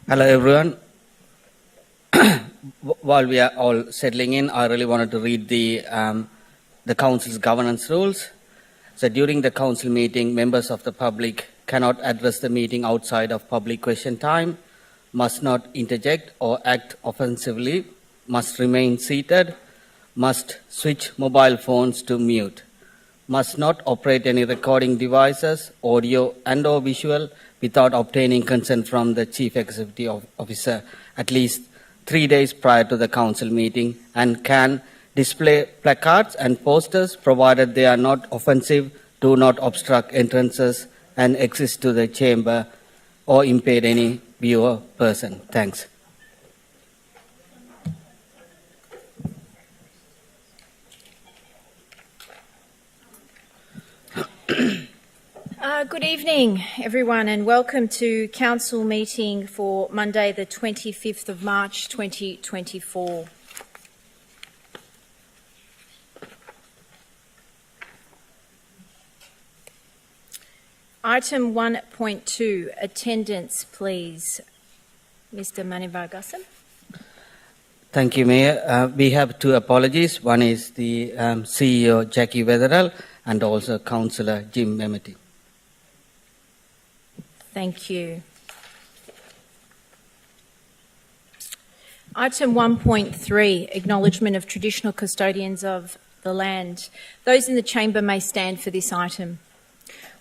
Hello, everyone. While we are all settling in, I really wanted to read the council's governance rules. So during the council meeting, members of the public cannot address the meeting outside of public question time, must not interject or act offensively, must remain seated, must switch mobile phones to mute, must not operate any recording devices, audio and or visual, without obtaining consent from the Chief Executive Officer at least 3 days prior to the council meeting, and can display placards and posters provided they are not offensive, do not obstruct entrances and access to the chamber or impede any viewer person. Thanks. Good evening, everyone, and welcome to Council meeting for Monday, the 25th of March 2024. Item 1.2, attendance, please. Mr. Manivargasam. Thank you, Mayor. We have two apologies. One is the CEO, Jackie Weatherall, and also Councillor Jim Memeti. Thank you. Item 1.3, acknowledgement of traditional custodians of the land. Those in the chamber may stand for this item.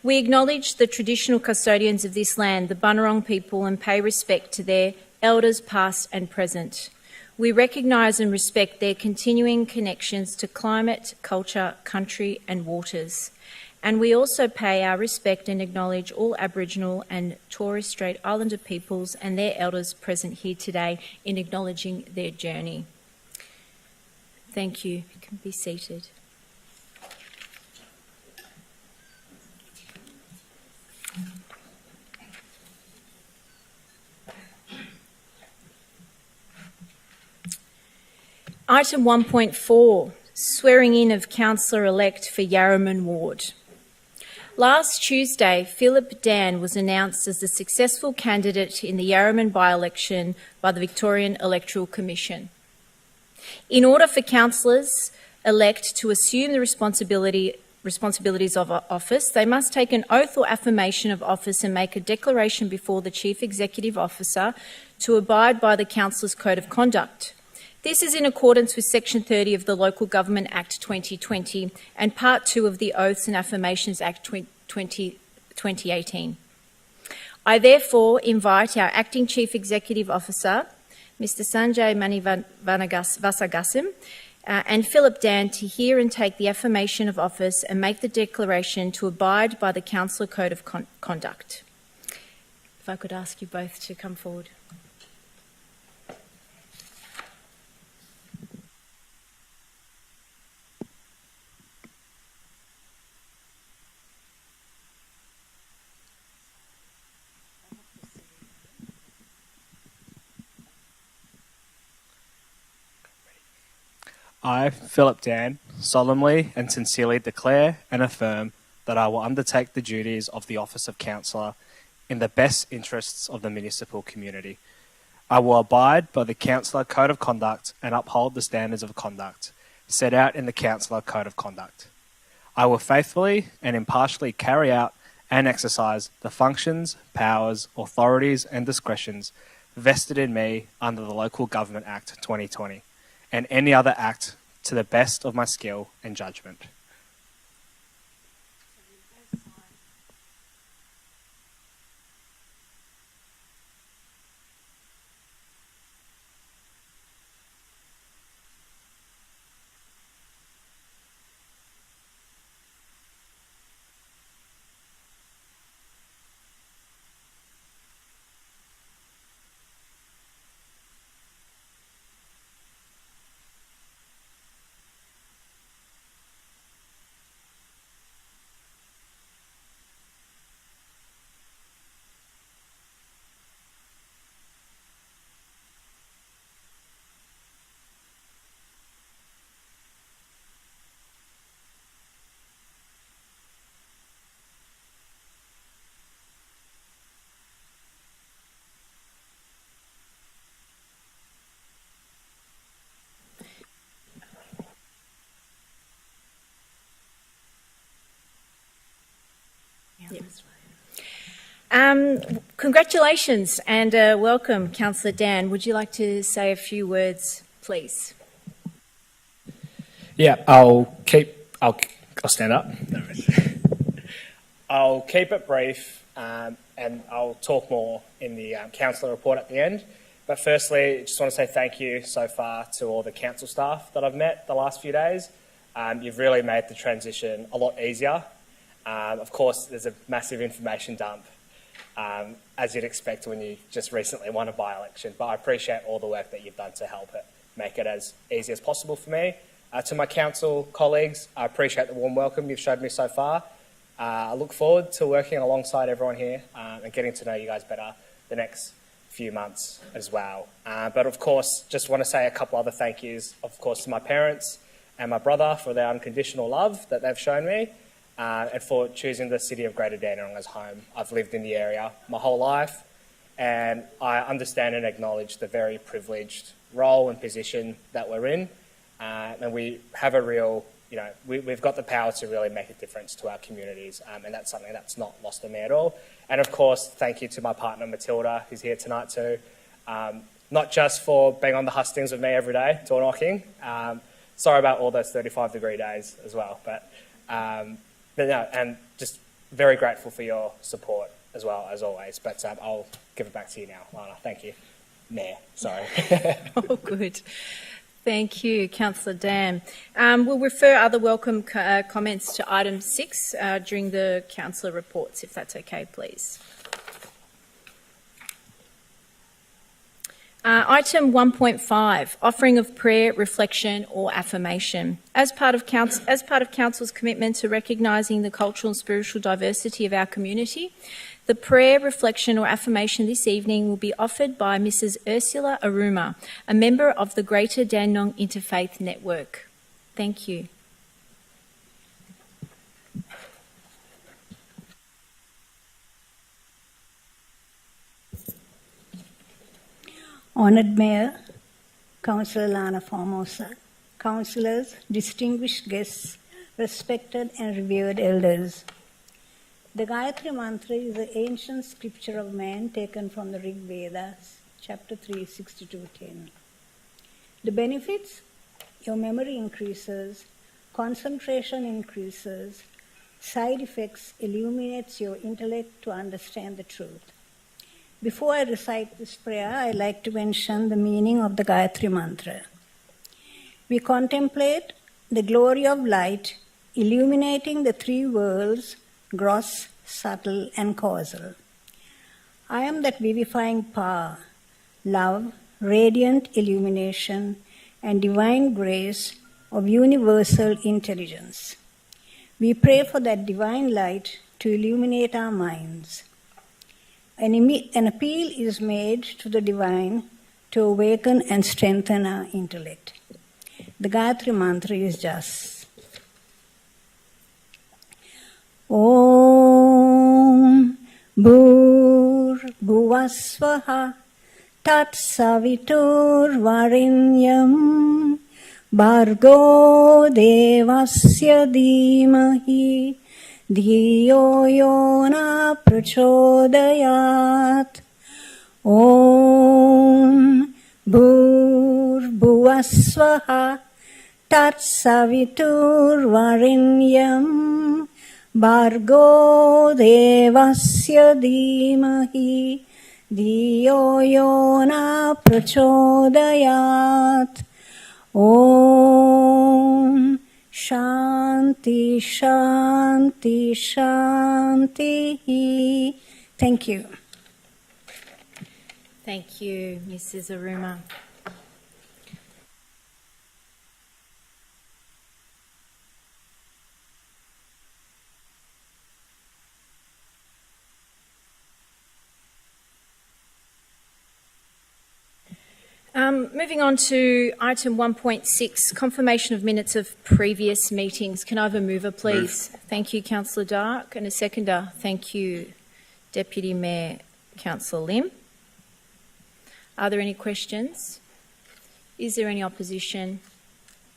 We acknowledge the traditional custodians of this land, the Bunurong people, and pay respect to their elders past and present. We recognise and respect their continuing connections to climate, culture, country and waters. And we also pay our respect and acknowledge all Aboriginal and Torres Strait Islander peoples and their elders present here today in acknowledging their journey. Thank you. You can be seated. Item 1.4, swearing in of Councillor-elect for Yarraman Ward. Last Tuesday, Philip Dan was announced as the successful candidate in the Yarraman by-election by the Victorian Electoral Commission. In order for councillors-elect to assume the responsibilities of office, they must take an oath or affirmation of office and make a declaration before the Chief Executive Officer to abide by the Councillors' Code of Conduct. This is in accordance with Section 30 of the Local Government Act 2020 and Part 2 of the Oaths and Affirmations Act 2018. I therefore invite our Acting Chief Executive Officer, Mr Sanjay Manivargasam, and Philip Dan to hear and take the affirmation of office and make the declaration to abide by the Councillor Code of Conduct. If I could ask you both to come forward. I, Philip Dan, solemnly and sincerely declare and affirm that I will undertake the duties of the office of councillor in the best interests of the municipal community. I will abide by the Councillor Code of Conduct and uphold the standards of conduct set out in the Councillor Code of Conduct. I will faithfully and impartially carry out and exercise the functions, powers, authorities and discretions vested in me under the Local Government Act 2020 and any other act to the best of my skill and judgment. Congratulations and welcome, Councillor Dan. Would you like to say a few words, please? Yeah, I'll stand up. I'll keep it brief and I'll talk more in the councillor report at the end. But firstly, I just want to say thank you so far to all the council staff that I've met the last few days. You've really made the transition a lot easier. Of course, there's a massive information dump, as you'd expect when you just recently won a by-election, but I appreciate all the work that you've done to help it make it as easy as possible for me. To my council colleagues, I appreciate the warm welcome you've showed me so far. I look forward to working alongside everyone here and getting to know you guys better the next few months as well. But of course, just want to say a couple other thank yous, of course, to my parents and my brother for their unconditional love that they've shown me and for choosing the city of Greater Dandenong as home. I've lived in the area my whole life and I understand and acknowledge the very privileged role and position that we're in. And we have a real, we've got the power to really make a difference to our communities, and that's something that's not lost on me at all. And of course, thank you to my partner Matilda, who's here tonight too, not just for being on the hustings with me every day, door knocking. Sorry about all those 35-degree days as well, but no, and just very grateful for your support as well, as always. But I'll give it back to you now, Lana. Thank you. Mayor, sorry. Oh, good. Thank you, Councillor Dan. We'll refer other welcome comments to item 6 during the councillor reports, if that's okay, please. Item 1.5, offering of prayer, reflection or affirmation. As part of Council's commitment to recognising the cultural and spiritual diversity of our community, the prayer, reflection or affirmation this evening will be offered by Mrs. Ursula Aruma, a member of the Greater Dandenong Interfaith Network. Thank you. Honoured Mayor, Councillor Lana Formosa, councillors, distinguished guests, respected and revered elders. The Gayatri Mantra is the ancient scripture of man taken from the Rig Vedas, chapter 3, 62:10. The benefits: your memory increases, concentration increases, side effects illuminates your intellect to understand the truth. Before I recite this prayer, I like to mention the meaning of the Gayatri Mantra. We contemplate the glory of light illuminating the three worlds, gross, subtle, and causal. I am that vivifying power, love, radiant illumination, and divine grace of universal intelligence. We pray for that divine light to illuminate our minds. An appeal is made to the divine to awaken and strengthen our intellect. The Gayatri Mantra is just. Om Bhur-Bhuvasvaha Tat Savitur Varinyam Bhargo Devasya Dhimahi Dhiyo Yona Prachodayat. Om Bhur-Bhuvasvaha Tat Savitur Varinyam Bhargo Devasya Dhimahi Dhiyo Yona Prachodayat. Om Shanti, Shanti, Shanti. Thank you. Thank you, Mrs. Aruma. Moving on to item 1.6, confirmation of minutes of previous meetings. Can I have a mover, please? Thank you, Councillor Dark, and a seconder. Thank you, Deputy Mayor Councillor Lim. Are there any questions? Is there any opposition?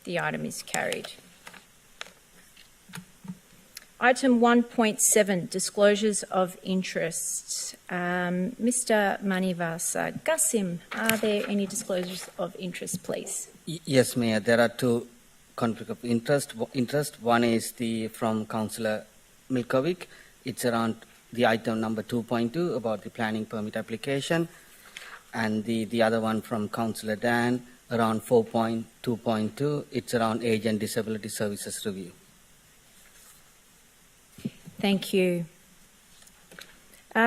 The item is carried. Item 1.7, disclosures of interest. Mr. Manivasa. Gassim, are there any disclosures of interest, please? Yes, Mayor. There are two conflicts of interest. One is from Councillor Milkovic. It's around the item number 2.2 about the planning permit application. And the other one from Councillor Dan around 4.2.2. It's around age and disability services review. Thank you.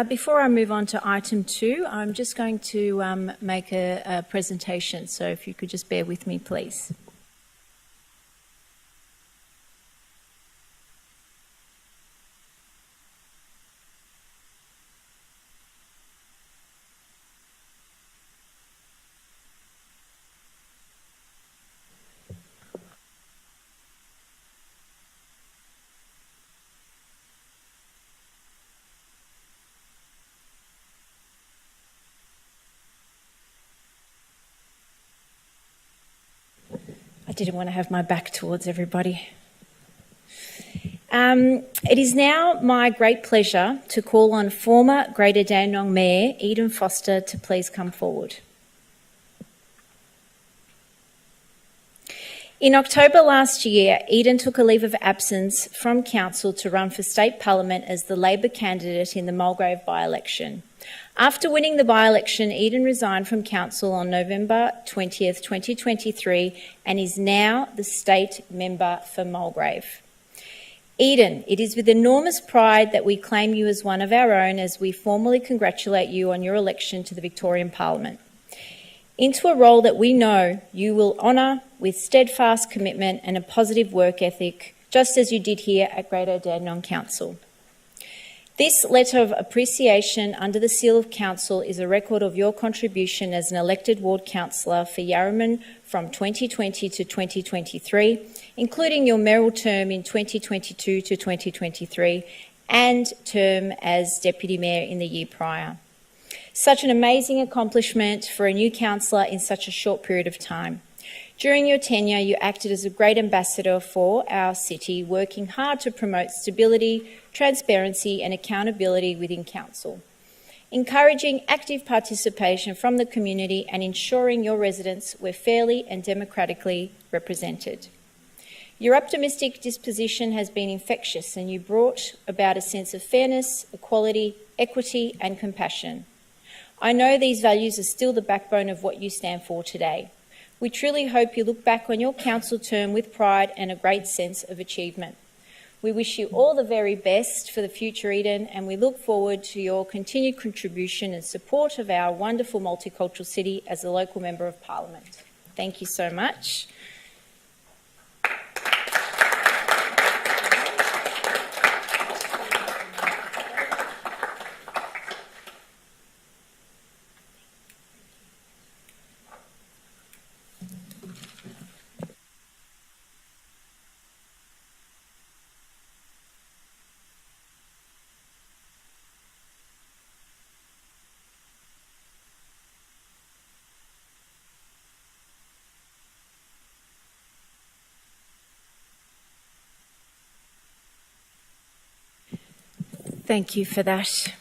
Before I move on to item 2, I'm just going to make a presentation. So if you could just bear with me, please. I didn't want to have my back towards everybody. It is now my great pleasure to call on former Greater Dandenong Mayor Eden Foster to please come forward. In October last year, Eden took a leave of absence from council to run for state parliament as the Labor candidate in the Mulgrave by-election. After winning the by-election, Eden resigned from council on November 20th, 2023 and is now the state member for Mulgrave. Eden, it is with enormous pride that we claim you as one of our own as we formally congratulate you on your election to the Victorian Parliament, into a role that we know you will honour with steadfast commitment and a positive work ethic, just as you did here at Greater Dandenong Council. This letter of appreciation under the seal of council is a record of your contribution as an elected ward councillor for Yarraman from 2020 to 2023, including your mayoral term in 2022 to 2023 and term as deputy mayor in the year prior. Such an amazing accomplishment for a new councillor in such a short period of time. During your tenure, you acted as a great ambassador for our city, working hard to promote stability, transparency and accountability within council, encouraging active participation from the community and ensuring your residents were fairly and democratically represented. Your optimistic disposition has been infectious and you brought about a sense of fairness, equality, equity and compassion. I know these values are still the backbone of what you stand for today. We truly hope you look back on your council term with pride and a great sense of achievement. We wish you all the very best for the future, Eden, and we look forward to your continued contribution and support of our wonderful multicultural city as a local Member of Parliament. Thank you so much. Thank you for that.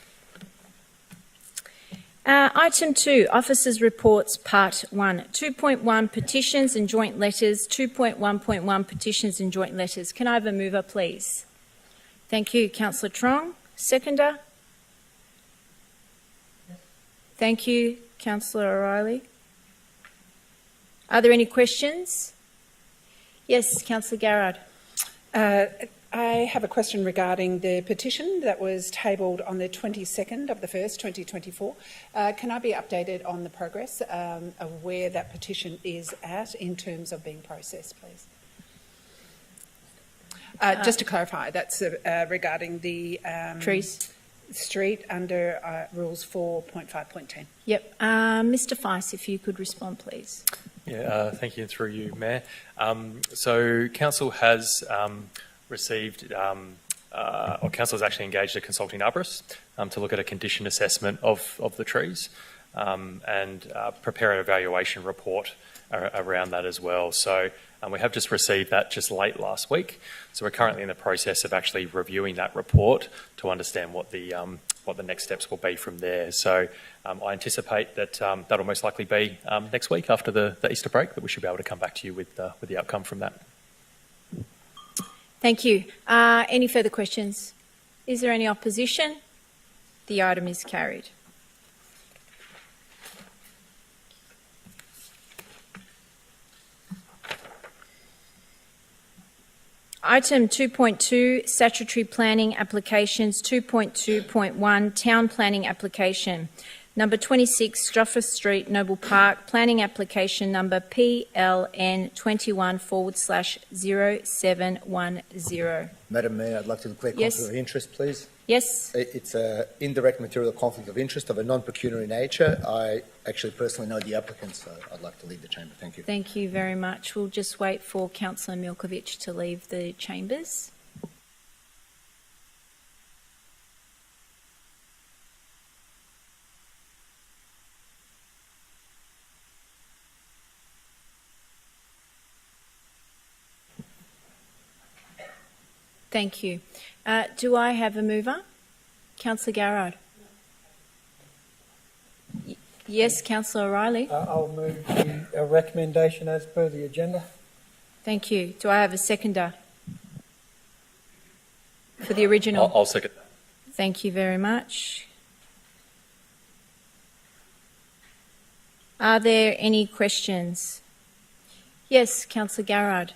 Item 2, Officers' Reports, Part 1. 2.1, Petitions and Joint Letters. 2.1.1, Petitions and Joint Letters. Can I have a mover, please? Thank you, Councillor Trong. Seconder? Thank you, Councillor O'Reilly. Are there any questions? Yes, Councillor Garrard. I have a question regarding the petition that was tabled on the 22nd of the 1st, 2024. Can I be updated on the progress of where that petition is at in terms of being processed, please? Just to clarify, that's regarding the Trees. street under Rules 4.5.10. Yep. Mr. Feist, if you could respond, please. Yeah, thank you, and through you, Mayor. So Council has received, or Council has actually engaged a consulting arborist to look at a condition assessment of the trees. and prepare an evaluation report around that as well. So we have just received that just late last week. So we're currently in the process of actually reviewing that report to understand what the next steps will be from there. So I anticipate that that'll most likely be next week after the Easter break, that we should be able to come back to you with the outcome from that. Thank you. Any further questions? Is there any opposition? The item is carried. Item 2.2, Statutory Planning Applications. 2.2.1, Town Planning Application. Number 26, Stropher Street, Noble Park. Planning Application number PLN 21/0710. Madam Mayor, I'd like to declare Yes. conflict of interest, please. Yes? It's an indirect material conflict of interest of a non-pecuniary nature. I actually personally know the applicant, so I'd like to leave the chamber. Thank you. Thank you very much. We'll just wait for Councillor Milkovich to leave the chambers. Thank you. Do I have a mover? Councillor Garrard. Yes, Councillor O'Reilly. I'll move the recommendation as per the agenda. Thank you. Do I have a seconder for the original? I'll second that. Thank you very much. Are there any questions? Yes, Councillor Garrard.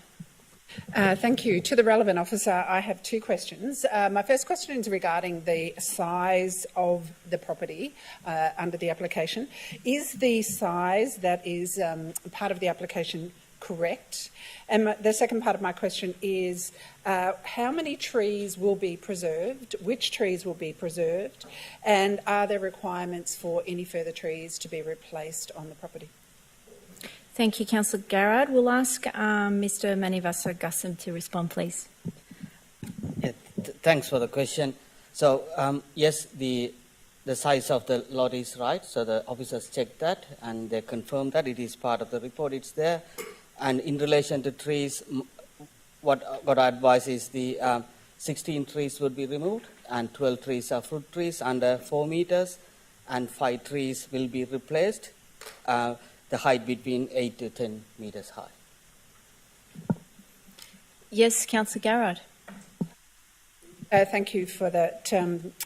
Thank you. To the relevant officer, I have two questions. My first question is regarding the size of the property under the application. Is the size that is part of the application correct? And the second part of my question is how many trees will be preserved, which trees will be preserved, and are there requirements for any further trees to be replaced on the property? Thank you, Councillor Garrard. We'll ask Mr Manivasa Gassam to respond, please. Yeah, thanks for the question. So, yes, the size of the lot is right. So the officers checked that and they confirmed that it is part of the report. It's there. And in relation to trees, what I advise is the 16 trees would be removed and 12 trees are fruit trees under 4 meters and 5 trees will be replaced. The height between 8 to 10 meters high. Yes, Councillor Garrard. Thank you for that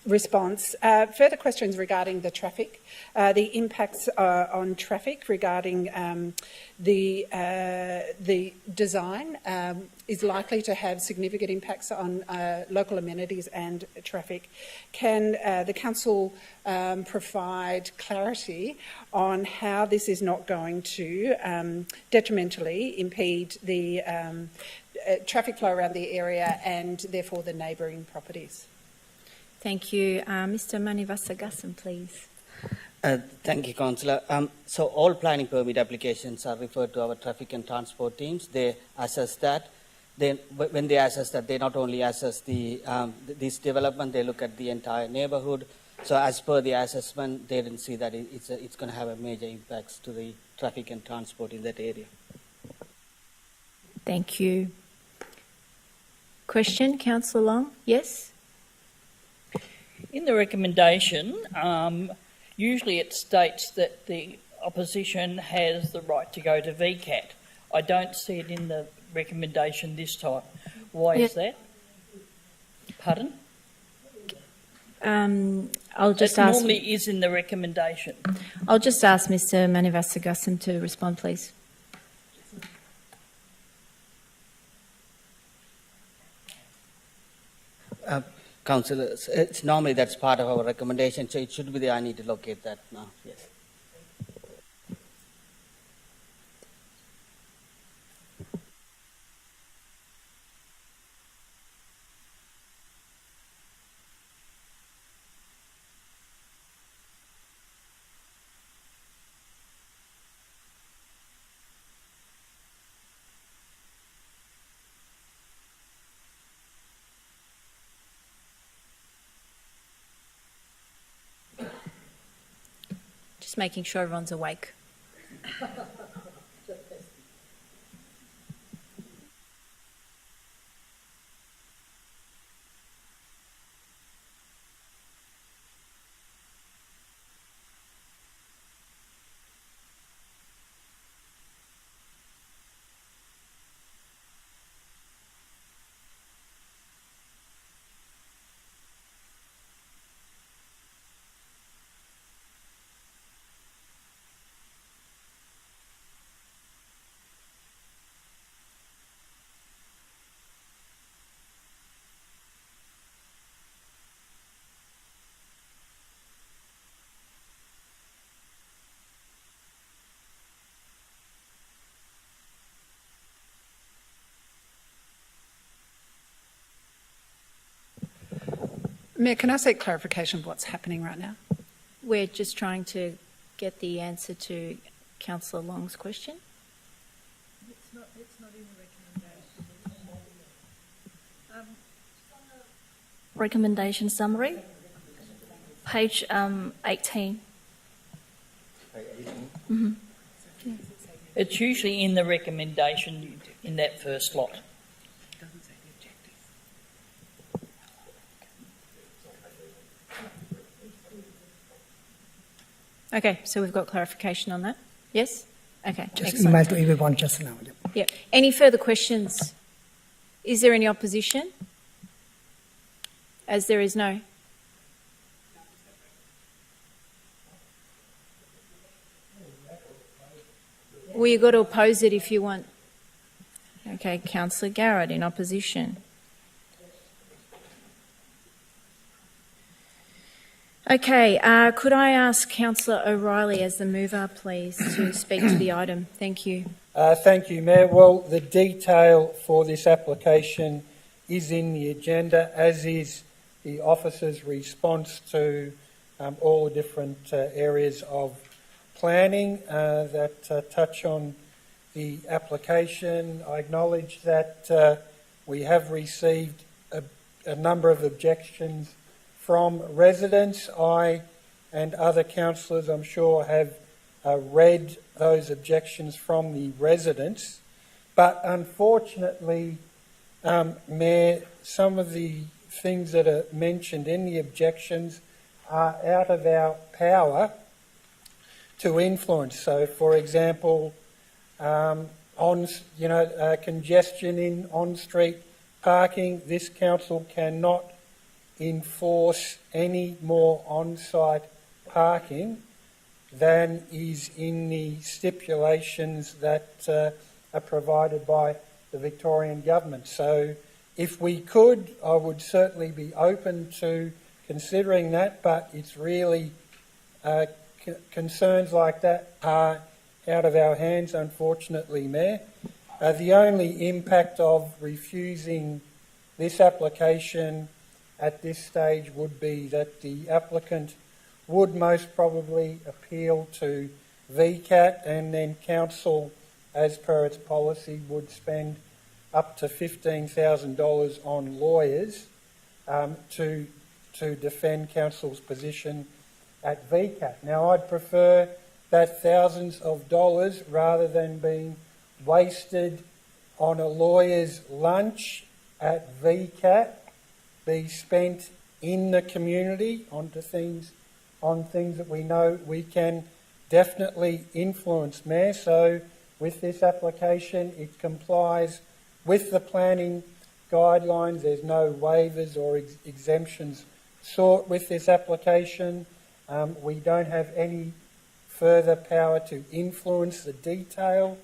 response. Further questions regarding the traffic, the impacts on traffic regarding the design is likely to have significant impacts on local amenities and traffic. Can the council provide clarity on how this is not going to detrimentally impede the traffic flow around the area and therefore the neighbouring properties? Thank you. Mr Manivasa Gassam, please. Thank you, Councillor. So all planning permit applications are referred to our traffic and transport teams. They assess that. When they assess that, they not only assess this development, they look at the entire neighbourhood. So as per the assessment, they didn't see that it's going to have a major impacts to the traffic and transport in that area. Thank you. Question, Councillor Long? Yes? In the recommendation, usually it states that the opposition has the right to go to VCAT. I don't see it in the recommendation this time. Why is that? Pardon? I'll just It ask. normally is in the recommendation. I'll just ask Mr Manivasa Gassam to respond, please. Councillor, it's normally that's part of our recommendation, so it should be there. I need to locate that now. Yes. Just making sure everyone's awake. Mayor, can I seek clarification of what's happening right now? We're just trying to get the answer to Councillor Long's question. It's not in the recommendation. Recommendation summary, page 18. Mm-hmm. It's usually in the recommendation in that first lot. Okay, so we've got clarification on that. Yes? Okay, Just excellent. email to everyone just now. Yeah. Any further questions? Is there any opposition? As there is no. Well, you've got to oppose it if you want. Okay, Councillor Garrett in opposition. Okay, could I ask Councillor O'Reilly as the mover, please, to speak to the item? Thank you. Thank you, Mayor. Well, the detail for this application is in the agenda, as is the officer's response to all the different areas of planning that touch on the application. I acknowledge that we have received a number of objections from residents. I and other councillors, I'm sure, have read those objections from the residents. But unfortunately, Mayor, some of the things that are mentioned in the objections are out of our power to influence. So, for example, congestion in on-street parking, this council cannot enforce any more on-site parking than is in the stipulations that are provided by the Victorian Government. So if we could, I would certainly be open to considering that, but it's really concerns like that are out of our hands, unfortunately, Mayor. The only impact of refusing this application at this stage would be that the applicant would most probably appeal to VCAT, and then council, as per its policy, would spend up to $15,000 on lawyers to defend council's position at VCAT. Now, I'd prefer that thousands of dollars, rather than being wasted on a lawyer's lunch at VCAT, be spent in the community on things that we know we can definitely influence, Mayor. So with this application, it complies with the planning guidelines. There's no waivers or exemptions sought with this application. We don't have any further power to influence the detail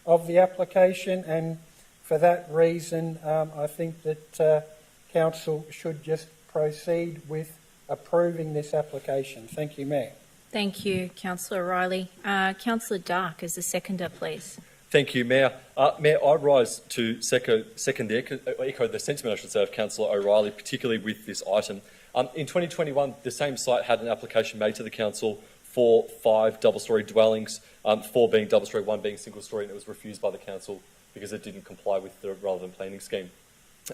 of the application, and for that reason, I think that Council should just proceed with approving this application. Thank you, Mayor. Thank you, Councillor O'Reilly. Councillor Dark as the seconder, please. Thank you, Mayor. Mayor, I rise to echo the sentiment, I should say, of Councillor O'Reilly, particularly with this item. In 2021, the same site had an application made to the Council for 5 double-storey dwellings, 4 being double-storey, 1 being single-storey, and it was refused by the Council because it didn't comply with the relevant planning scheme.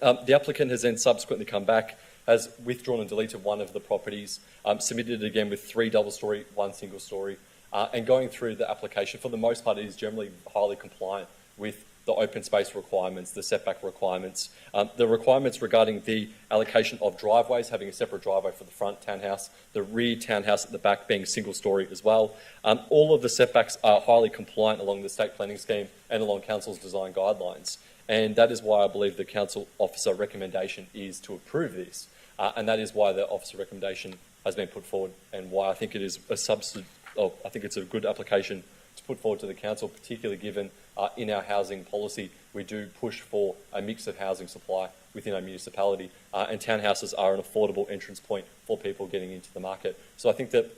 The applicant has then subsequently come back, has withdrawn and deleted one of the properties, submitted it again with 3 double-storey, 1 single-storey, And going through the application, for the most part, it is generally highly compliant with the open space requirements, the setback requirements, the requirements regarding the allocation of driveways, having a separate driveway for the front townhouse, the rear townhouse at the back being single storey as well. All of the setbacks are highly compliant along the state planning scheme and along council's design guidelines. And that is why I believe the council officer recommendation is to approve this. And that is why the officer recommendation has been put forward, and why I think it is I think it's a good application to put forward to the council, particularly given in our housing policy we do push for a mix of housing supply within our municipality, and townhouses are an affordable entrance point for people getting into the market. So I think that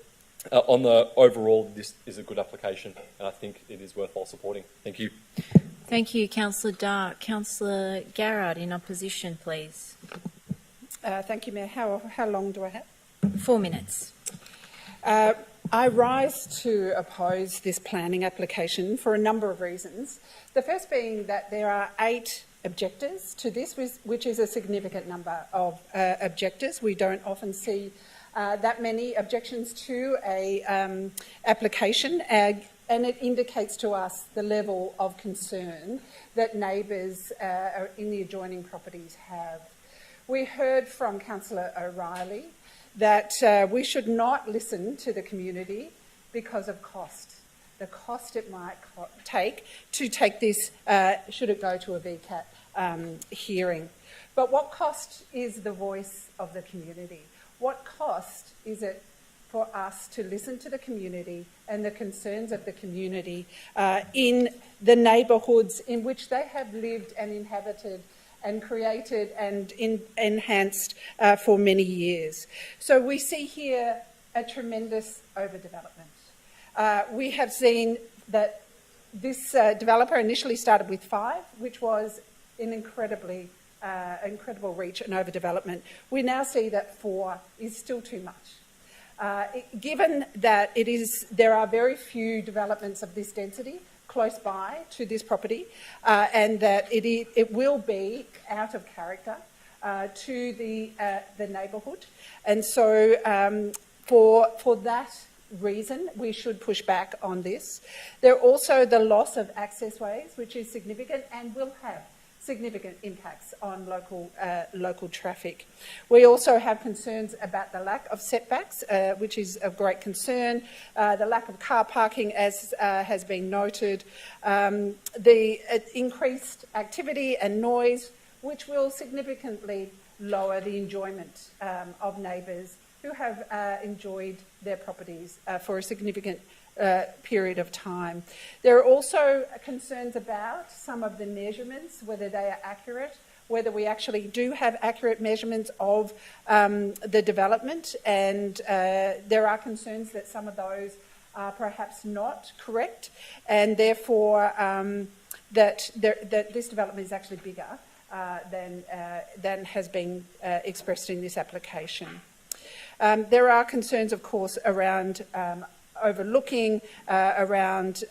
on the overall, this is a good application, and I think it is worthwhile supporting. Thank you. Thank you, Councillor Dark. Councillor Garrard, in opposition, please. Thank you, Mayor. How long do I have? 4 minutes. I rise to oppose this planning application for a number of reasons. The first being that there are 8 objectors to this, which is a significant number of objectors. We don't often see that many objections to a application, and it indicates to us the level of concern that neighbours in the adjoining properties have. We heard from Councillor O'Reilly that we should not listen to the community because of cost, the cost it might take to take this, should it go to a VCAT hearing. But what cost is the voice of the community? What cost is it for us to listen to the community and the concerns of the community in the neighbourhoods in which they have lived and inhabited and created and enhanced for many years? So we see here a tremendous overdevelopment. We have seen that this developer initially started with 5, which was an incredible reach and overdevelopment. We now see that 4 is still too much. Given that there are very few developments of this density close by to this property, and that it will be out of character to the neighbourhood, and so for that reason we should push back on this. There are also the loss of access ways, which is significant and will have significant impacts on local traffic. We also have concerns about the lack of setbacks, which is of great concern, the lack of car parking, as has been noted, the increased activity and noise, which will significantly lower the enjoyment of neighbours who have enjoyed their properties for a significant period of time. There are also concerns about some of the measurements, whether they are accurate, whether we actually do have accurate measurements of the development, and there are concerns that some of those are perhaps not correct, and therefore that this development is actually bigger than has been expressed in this application. There are concerns, of course, around overlooking, around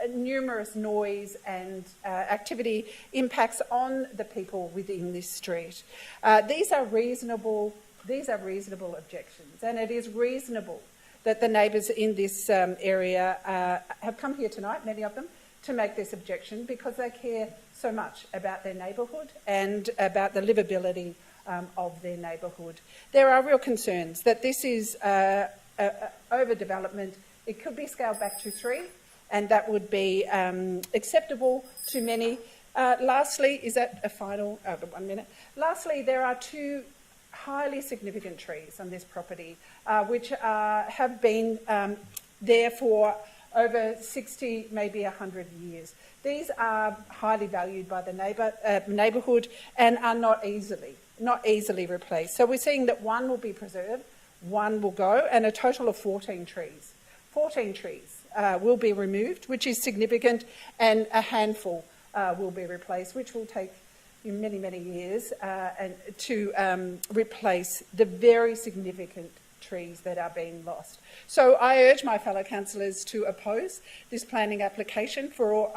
numerous noise and activity impacts on the people within this street. These are reasonable objections, and it is reasonable that the neighbours in this area have come here tonight, many of them, to make this objection because they care so much about their neighbourhood and about the livability of their neighbourhood. There are real concerns that this is overdevelopment. It could be scaled back to 3, and that would be acceptable to many. Lastly, is that a final? 1 minute. Lastly, there are 2 highly significant trees on this property, which have been there for over 60, maybe 100 years. These are highly valued by the neighbourhood and are not easily replaced. So we're seeing that 1 will be preserved, 1 will go, and a total of 14 trees. 14 trees will be removed, which is significant, and a handful will be replaced, which will take many, many years and to replace the very significant trees that are being lost. So I urge my fellow councillors to oppose this planning application for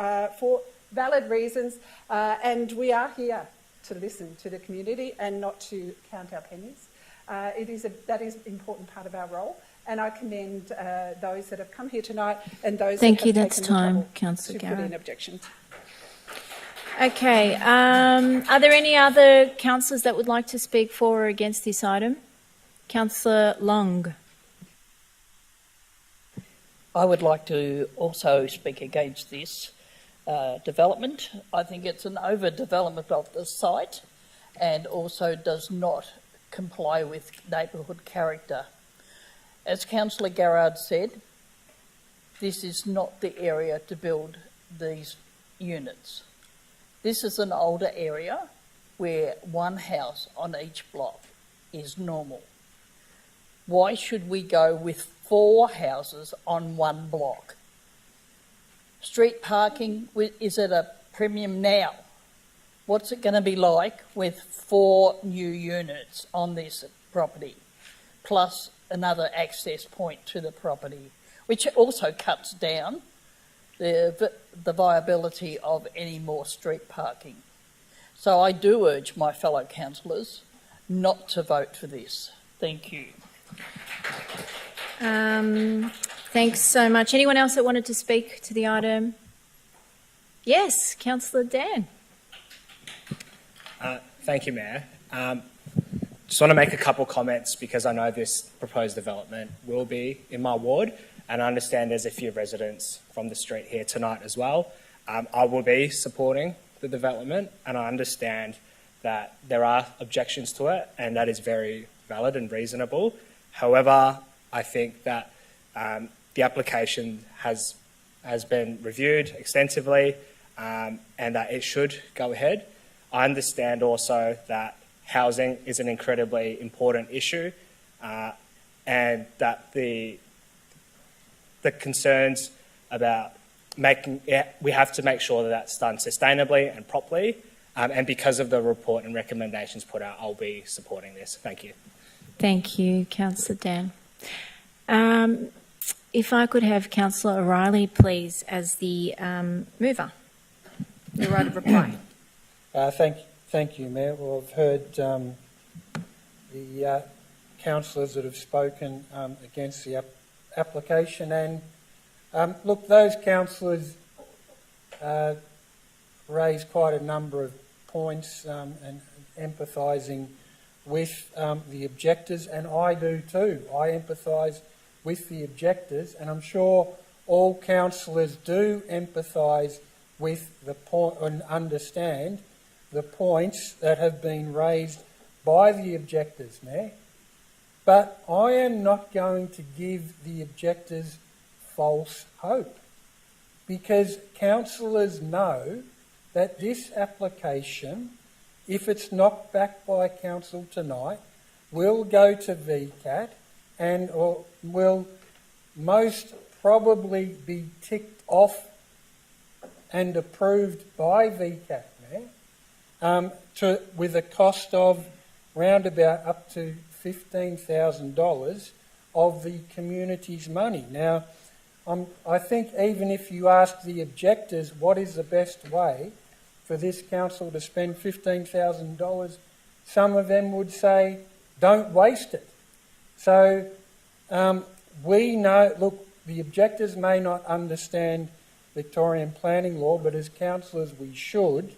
valid reasons, and we are here to listen to the community and not to count our pennies. That is an important part of our role, and I commend those that have come here tonight and those Thank that you. have That's taken the time, trouble Councillor to put in Garrard. objections. Okay. Are there any other councillors that would like to speak for or against this item? Councillor Long. I would like to also speak against this development. I think it's an overdevelopment of the site and also does not comply with neighbourhood character. As Councillor Garrard said, this is not the area to build these units. This is an older area where one house on each block is normal. Why should we go with 4 houses on one block? Street parking is at a premium now. What's it going to be like with 4 new units on this property, plus another access point to the property, which also cuts down the viability of any more street parking? So I do urge my fellow councillors not to vote for this. Thank you. Thanks so much. Anyone else that wanted to speak to the item? Yes, Councillor Dan. Thank you, Mayor. Just want to make a couple comments because I know this proposed development will be in my ward, and I understand there's a few residents from the street here tonight as well. I will be supporting the development, and I understand that there are objections to it, and that is very valid and reasonable. However, I think that the application has been reviewed extensively, and that it should go ahead. I understand also that housing is an incredibly important issue, and that the concerns about we have to make sure that that's done sustainably and properly, and because of the report and recommendations put out, I'll be supporting this. Thank you. Thank you, Councillor Dan. If I could have Councillor O'Reilly, please, as the mover, the right of reply. Thank you, Mayor. Well, I've heard the councillors that have spoken against the application, and look, those councillors raised quite a number of points and empathising with the objectors, and I do too. I empathise with the objectors, and I'm sure all councillors do empathise with the point and understand the points that have been raised by the objectors, Mayor. But I am not going to give the objectors false hope, because councillors know that this application, if it's knocked back by council tonight, will go to VCAT and will most probably be ticked off and approved by VCAT, Mayor, with a cost of round about up to $15,000 of the community's money. Now, I think even if you ask the objectors what is the best way for this council to spend $15,000, some of them would say, don't waste it. So we know, look, the objectors may not understand Victorian planning law, but as councillors we should.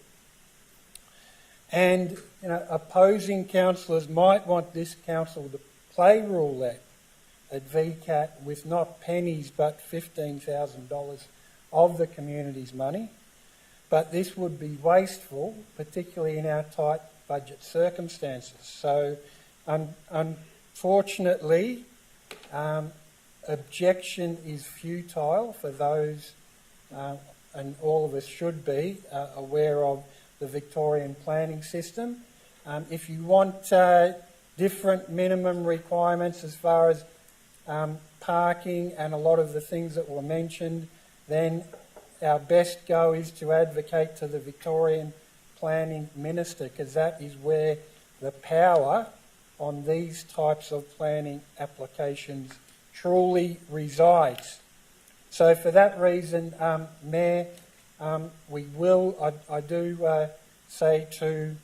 And opposing councillors might want this council to play roulette at VCAT with not pennies but $15,000 of the community's money. But this would be wasteful, particularly in our tight budget circumstances. So unfortunately, objection is futile for those, and all of us should be aware of the Victorian planning system. If you want different minimum requirements as far as parking and a lot of the things that were mentioned, then our best go is to advocate to the Victorian Planning Minister, because that is where the power on these types of planning applications truly resides. So for that reason, Mayor, I do say to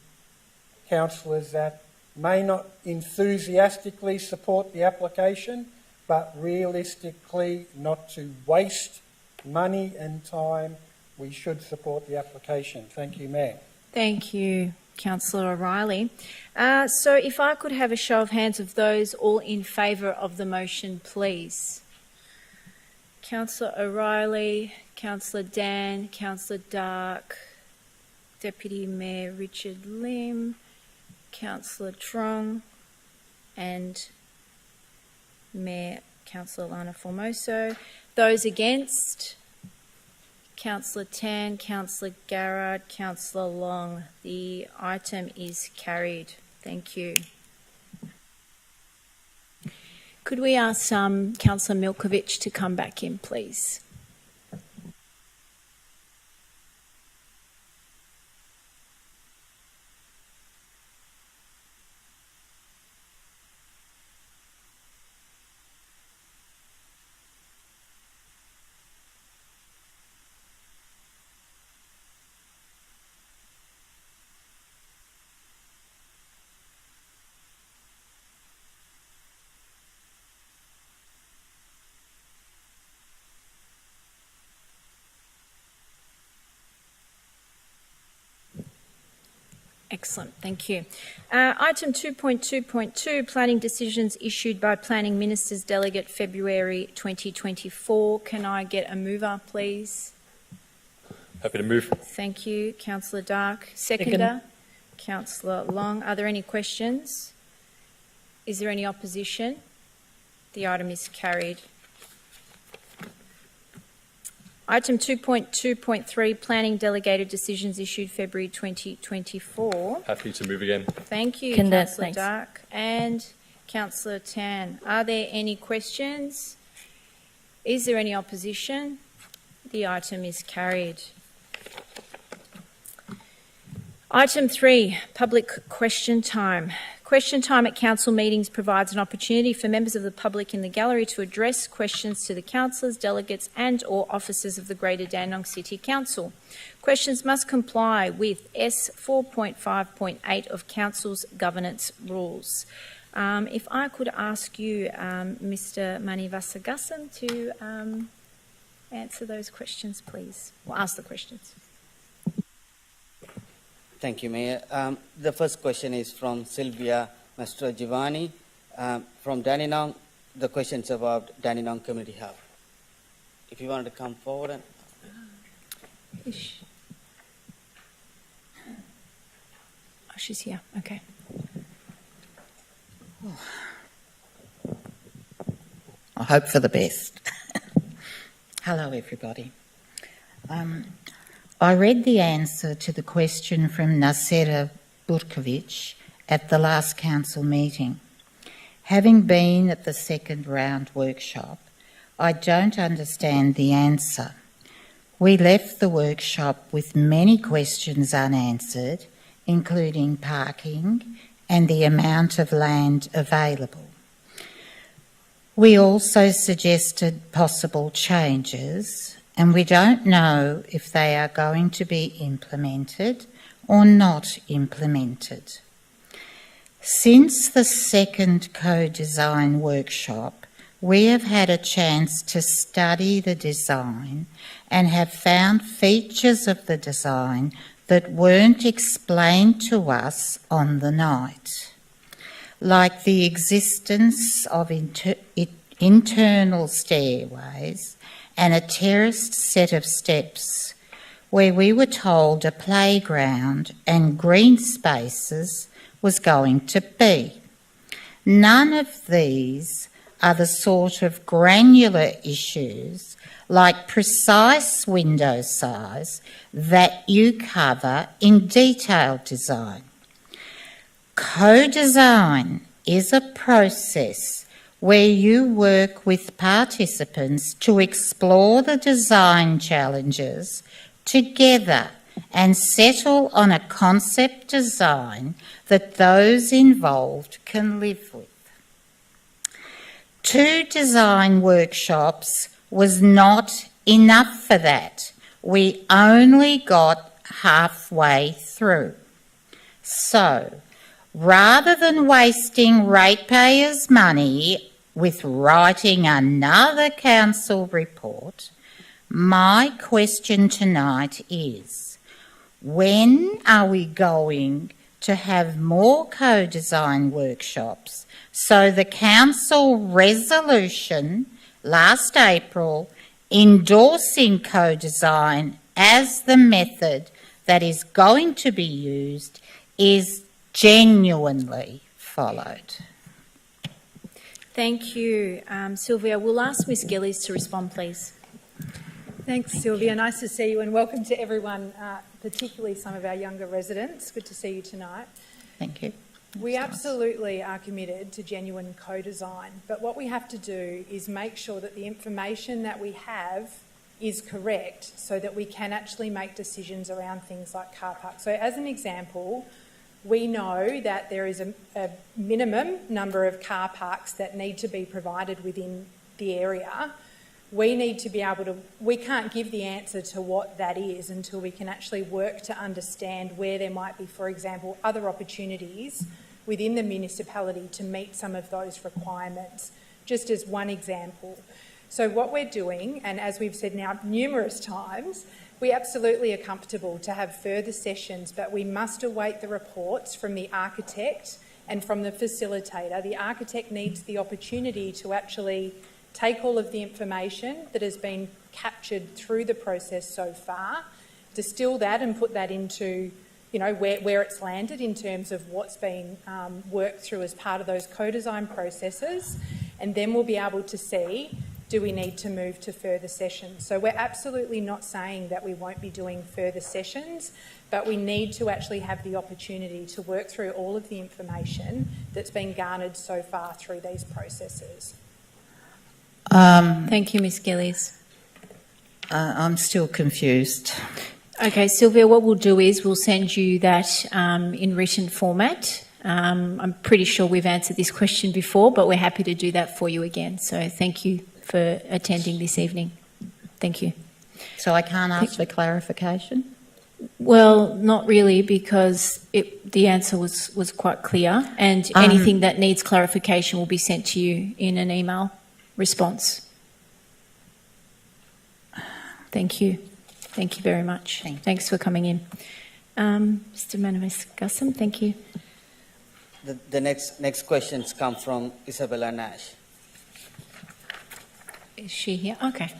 councillors that may not enthusiastically support the application, but realistically, not to waste money and time, we should support the application. Thank you, Mayor. Thank you, Councillor O'Reilly. So if I could have a show of hands of those all in favour of the motion, please. Councillor O'Reilly, Councillor Dan, Councillor Dark, Deputy Mayor Richard Lim, Councillor Trong, and Mayor Councillor Lana Formoso. Those against? Councillor Tan, Councillor Garrard, Councillor Long. The item is carried. Thank you. Could we ask Councillor Milkovich to come back in, please? Excellent, thank you. Item 2.2.2, planning decisions issued by Planning Ministers Delegate February 2024. Can I get a mover, please? Happy to move. Thank you. Councillor Dark. Seconder? Councillor Long. Are there any questions? Is there any opposition? The item is carried. Item 2.2.3, planning delegated decisions issued February 2024. Happy to move again. Thank you, Kinder, Councillor thanks. Dark and Councillor Tan. Are there any questions? Is there any opposition? The item is carried. Item 3, public question time. Question time at council meetings provides an opportunity for members of the public in the gallery to address questions to the councillors, delegates and/or officers of the Greater Dandenong City Council. Questions must comply with S 4.5.8 of Council's governance rules. If I could ask you, Mr. Manivasagasan, to answer those questions, please, or ask the questions. Thank you, Mayor. The first question is from Sylvia Mastrogiovanni from Dandenong. The question's about Dandenong Community Hub. If you wanted to come forward. And Oh, she's here. Okay. I hope for the best. Hello, everybody. I read the answer to the question from Nasera Burkovic at the last council meeting. Having been at the second round workshop, I don't understand the answer. We left the workshop with many questions unanswered, including parking and the amount of land available. We also suggested possible changes, and we don't know if they are going to be implemented or not implemented. Since the second co-design workshop, we have had a chance to study the design and have found features of the design that weren't explained to us on the night, like the existence of internal stairways and a terraced set of steps where we were told a playground and green spaces was going to be. None of these are the sort of granular issues like precise window size that you cover in detailed design. Co-design is a process where you work with participants to explore the design challenges together and settle on a concept design that those involved can live with. 2 design workshops was not enough for that. We only got halfway through. So, rather than wasting ratepayers' money with writing another council report, my question tonight is, when are we going to have more co-design workshops so the council resolution last April endorsing co-design as the method that is going to be used is genuinely followed? Thank you, Sylvia. We'll ask Ms Gillies to respond, please. Thanks, Sylvia. Nice to see you, and welcome to everyone, particularly some of our younger residents. Good to see you tonight. Thank you. We absolutely are committed to genuine co-design, but what we have to do is make sure that the information that we have is correct so that we can actually make decisions around things like car parks. So as an example, we know that there is a minimum number of car parks that need to be provided within the area. We need to be able to, we can't give the answer to what that is until we can actually work to understand where there might be, for example, other opportunities within the municipality to meet some of those requirements, just as one example. So what we're doing, and as we've said now numerous times, we absolutely are comfortable to have further sessions, but we must await the reports from the architect and from the facilitator. The architect needs the opportunity to actually take all of the information that has been captured through the process so far, distill that and put that into, you know, where it's landed in terms of what's been worked through as part of those co-design processes, and then we'll be able to see, do we need to move to further sessions? So we're absolutely not saying that we won't be doing further sessions, but we need to actually have the opportunity to work through all of the information that's been garnered so far through these processes. Thank you, Ms Gillies. I'm still confused. Okay, Sylvia, what we'll do is we'll send you that in written format. I'm pretty sure we've answered this question before, but we're happy to do that for you again. So thank you for attending this evening. Thank you. So I can't ask for clarification? Well, not really, because the answer was quite clear, and anything that needs clarification will be sent to you in an email response. Thank you. Thank you very much. Thanks for coming in. Mr. Manavis-Gussum, thank you. The next questions come from Isabella Nash. Is she here? Okay.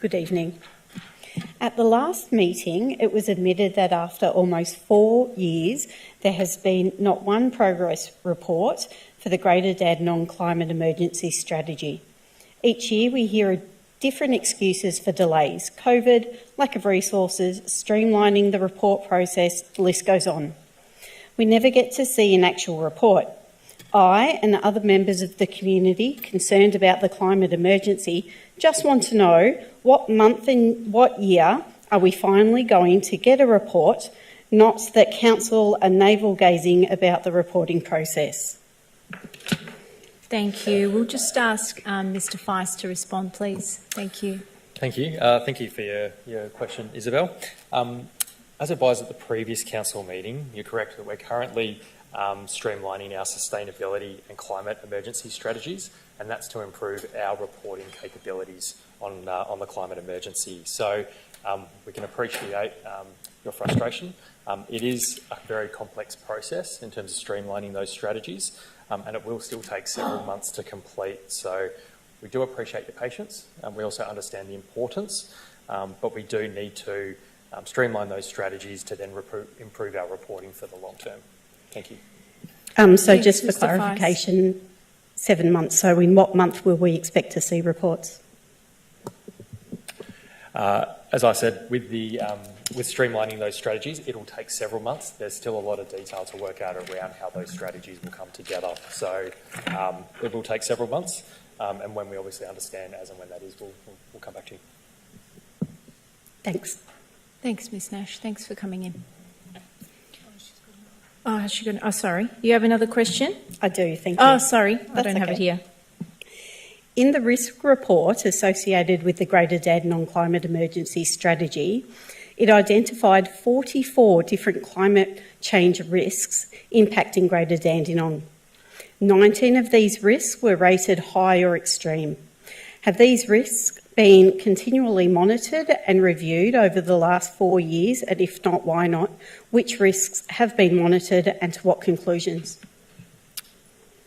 Good evening. At the last meeting, it was admitted that after almost 4 years, there has been not one progress report for the Greater Dandenong Climate Emergency Strategy. Each year we hear different excuses for delays: COVID, lack of resources, streamlining the report process, the list goes on. We never get to see an actual report. I and other members of the community concerned about the climate emergency just want to know what month and what year are we finally going to get a report, not that council are navel-gazing about the reporting process. Thank you. We'll just ask Mr. Feist to respond, please. Thank you. Thank you. Thank you for your question, Isabel. As advised at the previous council meeting, you're correct that we're currently streamlining our sustainability and climate emergency strategies, and that's to improve our reporting capabilities on the climate emergency. So we can appreciate your frustration. It is a very complex process in terms of streamlining those strategies, and it will still take several months to complete. So we do appreciate your patience, and we also understand the importance, but we do need to streamline those strategies to then improve our reporting for the long term. Thank you. So just for clarification, 7 months. So in what month will we expect to see reports? As I said, with streamlining those strategies, it'll take several months. There's still a lot of detail to work out around how those strategies will come together. So it will take several months, and when we obviously understand as and when that is, we'll come back to you. Thanks. Thanks, Ms. Nash. Thanks for coming in. Oh, sorry. You have another question? I do, thank you. Oh, sorry. I don't have it here. In the risk report associated with the Greater Dandenong Climate Emergency Strategy, It identified 44 different climate change risks impacting Greater Dandenong. 19 of these risks were rated high or extreme. Have these risks been continually monitored and reviewed over the last 4 years? And if not, why not? Which risks have been monitored and to what conclusions?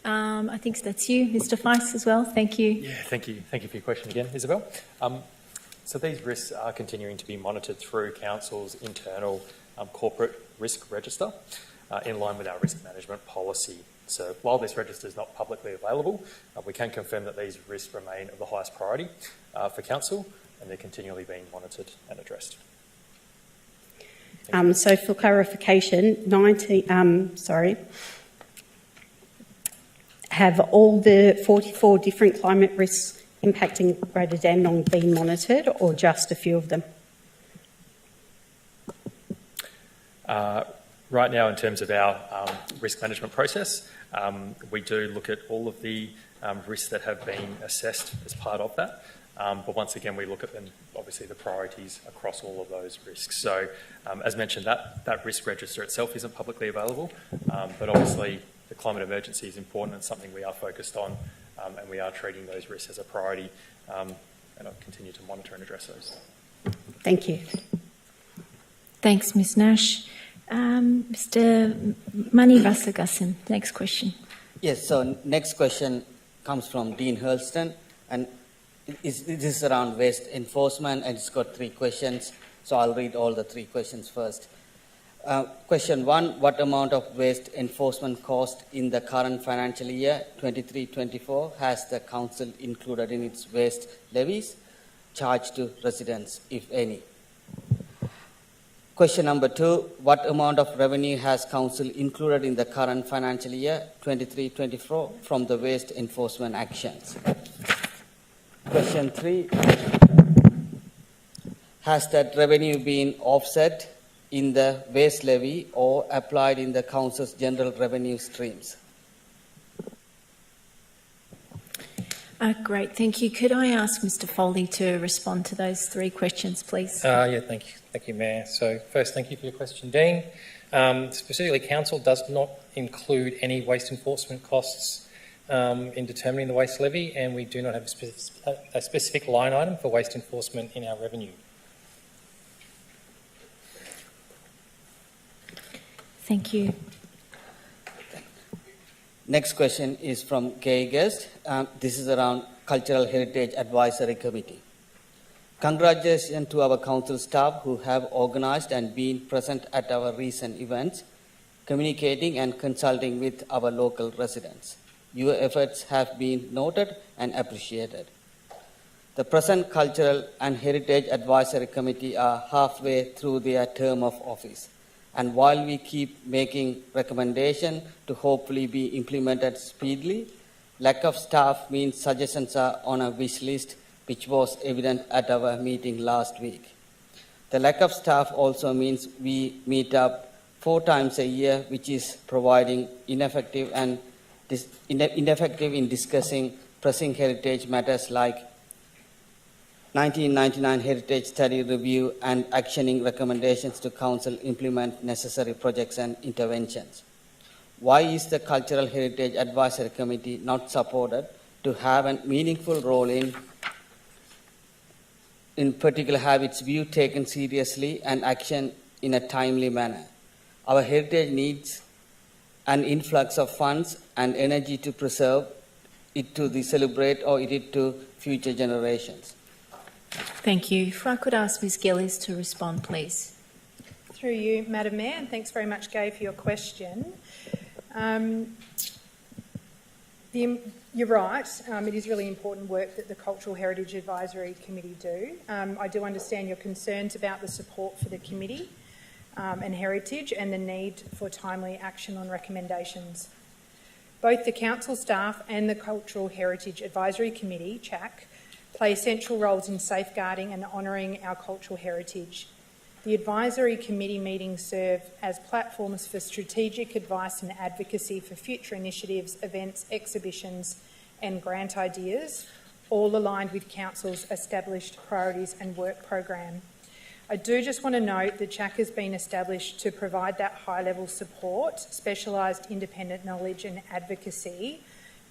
I think that's you, Mr. Feiss, as well. Thank you. Yeah, thank you. Thank you for your question again, Isabel. So these risks are continuing to be monitored through Council's internal corporate risk register in line with our risk management policy. So while this register is not publicly available, we can confirm that these risks remain of the highest priority for Council, and they're continually being monitored and addressed. So for clarification, have all the 44 different climate risks impacting Greater Dandenong been monitored, or just a few of them? Right now, in terms of our risk management process, we do look at all of the risks that have been assessed as part of that. But once again, we look at them, obviously the priorities across all of those risks. So as mentioned, that risk register itself isn't publicly available, but obviously the climate emergency is important and something we are focused on, and we are treating those risks as a priority, and I'll continue to monitor and address those. Thank you. Thanks, Ms Nash. Mr Mani Vasagasan, next question. Yes, so next question comes from Dean Hurlston, and this is around waste enforcement, and it's got 3 questions, so I'll read all the 3 questions first. Question 1, what amount of waste enforcement cost in the current financial year 23-24 has the Council included in its waste levies charged to residents, if any? Question number 2, what amount of revenue has Council included in the current financial year 23-24 from the waste enforcement actions? Question 3, has that revenue been offset in the waste levy or applied in the Council's general revenue streams? Great, thank you. Could I ask Mr Foley to respond to those 3 questions, please? Yeah, thank you. Thank you, Mayor. So first, thank you for your question, Dean. Specifically, Council does not include any waste enforcement costs in determining the waste levy, and we do not have a specific line item for waste enforcement in our revenue. Thank you. Next question is from Gay Guest. This is around Cultural Heritage Advisory Committee. Congratulations to our council staff who have organised and been present at our recent events, communicating and consulting with our local residents. Your efforts have been noted and appreciated. The present Cultural and Heritage Advisory Committee are halfway through their term of office, and while we keep making recommendations to hopefully be implemented speedily, lack of staff means suggestions are on a wish list, which was evident at our meeting last week. The lack of staff also means we meet up 4 times a year, which is providing ineffective in discussing pressing heritage matters like 1999 Heritage Study Review and actioning recommendations to Council implement necessary projects and interventions. Why is the Cultural Heritage Advisory Committee not supported to have a meaningful role in particular have its view taken seriously and action in a timely manner? Our heritage needs an influx of funds and energy to preserve it, to celebrate or it to future generations. Thank you. If I could ask Ms Gillies to respond, please. Through you, Madam Mayor, and thanks very much, Gay, for your question. You're right, it is really important work that the Cultural Heritage Advisory Committee do. I do understand your concerns about the support for the committee and heritage and the need for timely action on recommendations. Both the council staff and the Cultural Heritage Advisory Committee, CHAC, play essential roles in safeguarding and honouring our cultural heritage. The advisory committee meetings serve as platforms for strategic advice and advocacy for future initiatives, events, exhibitions and grant ideas, all aligned with Council's established priorities and work program. I do just want to note that CHAC has been established to provide that high-level support, specialised independent knowledge and advocacy,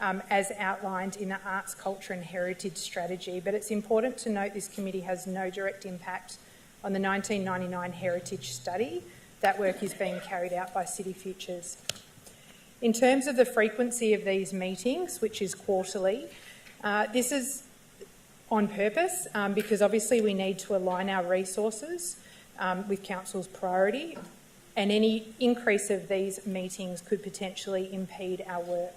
as outlined in the Arts, Culture and Heritage Strategy. But it's important to note this committee has no direct impact on the 1999 Heritage Study. That work is being carried out by City Futures. In terms of the frequency of these meetings, which is quarterly, this is on purpose because obviously we need to align our resources with Council's priority, and any increase of these meetings could potentially impede our work.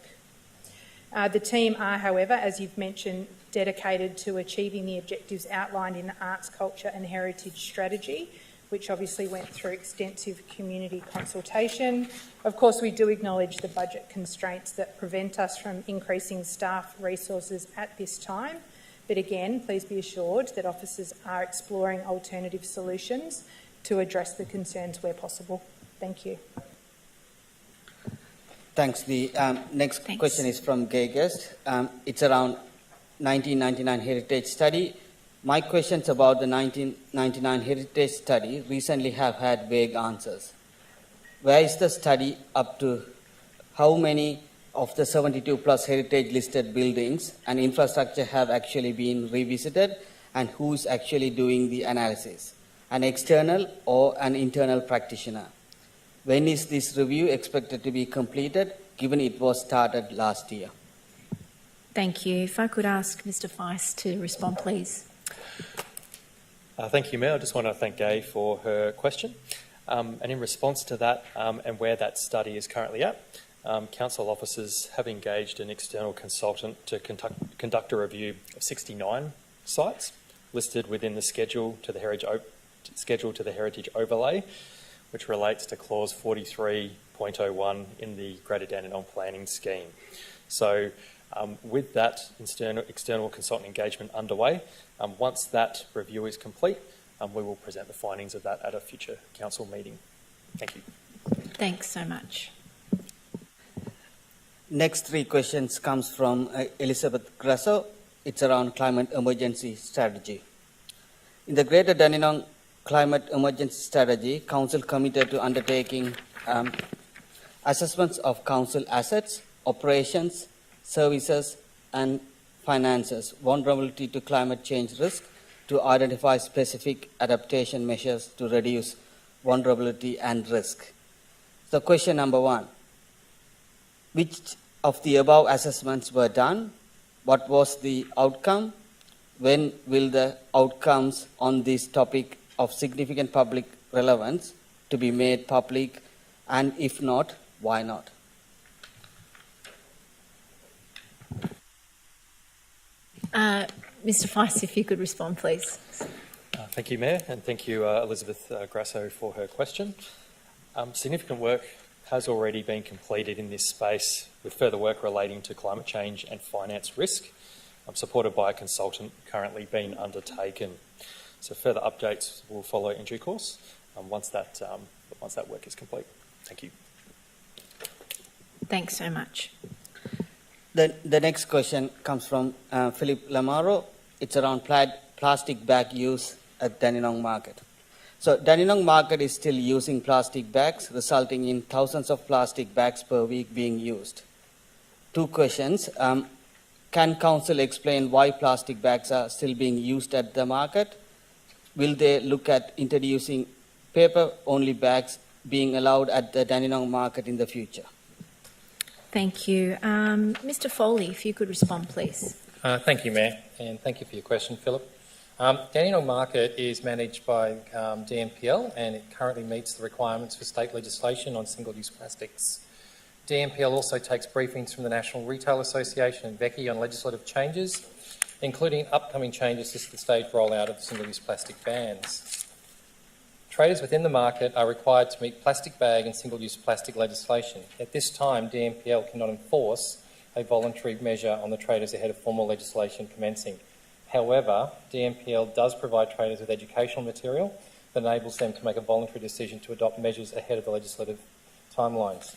The team are, however, as you've mentioned, dedicated to achieving the objectives outlined in the Arts, Culture and Heritage Strategy, which obviously went through extensive community consultation. Of course, we do acknowledge the budget constraints that prevent us from increasing staff resources at this time. But again, please be assured that officers are exploring alternative solutions to address the concerns where possible. Thank you. Thanks. The next question is from Gay Guest. It's around 1999 Heritage Study. My questions about the 1999 Heritage Study recently have had vague answers. Where is the study up to? How many of the 72 plus heritage listed buildings and infrastructure have actually been revisited, and who's actually doing the analysis? An external or an internal practitioner? When is this review expected to be completed, given it was started last year? Thank you. If I could ask Mr Feist to respond, please. Thank you, Mayor. I just want to thank Gay for her question. And in response to that and where that study is currently at, Council officers have engaged an external consultant to conduct a review of 69 sites listed within the schedule to the Heritage Overlay, which relates to Clause 43.01 in the Greater Dandenong Planning Scheme. So with that external consultant engagement underway, once that review is complete, we will present the findings of that at a future council meeting. Thank you. Thanks so much. Next three questions comes from Elizabeth Grasso. It's around climate emergency strategy. In the Greater Dandenong Climate Emergency Strategy, Council committed to undertaking assessments of Council assets, operations, services and finances, vulnerability to climate change risk, to identify specific adaptation measures to reduce vulnerability and risk. So question number one, which of the above assessments were done? What was the outcome? When will the outcomes on this topic of significant public relevance to be made public? And if not, why not? Mr Feist, if you could respond, please. Thank you, Mayor, and thank you, Elizabeth Grasso, for her question. Significant work has already been completed in this space, with further work relating to climate change and finance risk, supported by a consultant currently being undertaken. So further updates will follow in due course once that work is complete. Thank you. Thanks so much. The next question comes from Philip Lamaro. It's around plastic bag use at Dandenong Market. So Dandenong Market is still using plastic bags, resulting in thousands of plastic bags per week being used. Two questions. Can Council explain why plastic bags are still being used at the market? Will they look at introducing paper-only bags being allowed at the Dandenong Market in the future? Thank you. Mr Foley, if you could respond, please. Thank you, Mayor, and thank you for your question, Philip. Dandenong Market is managed by DNPL, and it currently meets the requirements for state legislation on single-use plastics. DNPL also takes briefings from the National Retail Association and VECI on legislative changes, including upcoming changes to the stage rollout of single-use plastic bans. Traders within the market are required to meet plastic bag and single-use plastic legislation. At this time, DNPL cannot enforce a voluntary measure on the traders ahead of formal legislation commencing. However, DNPL does provide traders with educational material that enables them to make a voluntary decision to adopt measures ahead of the legislative timelines.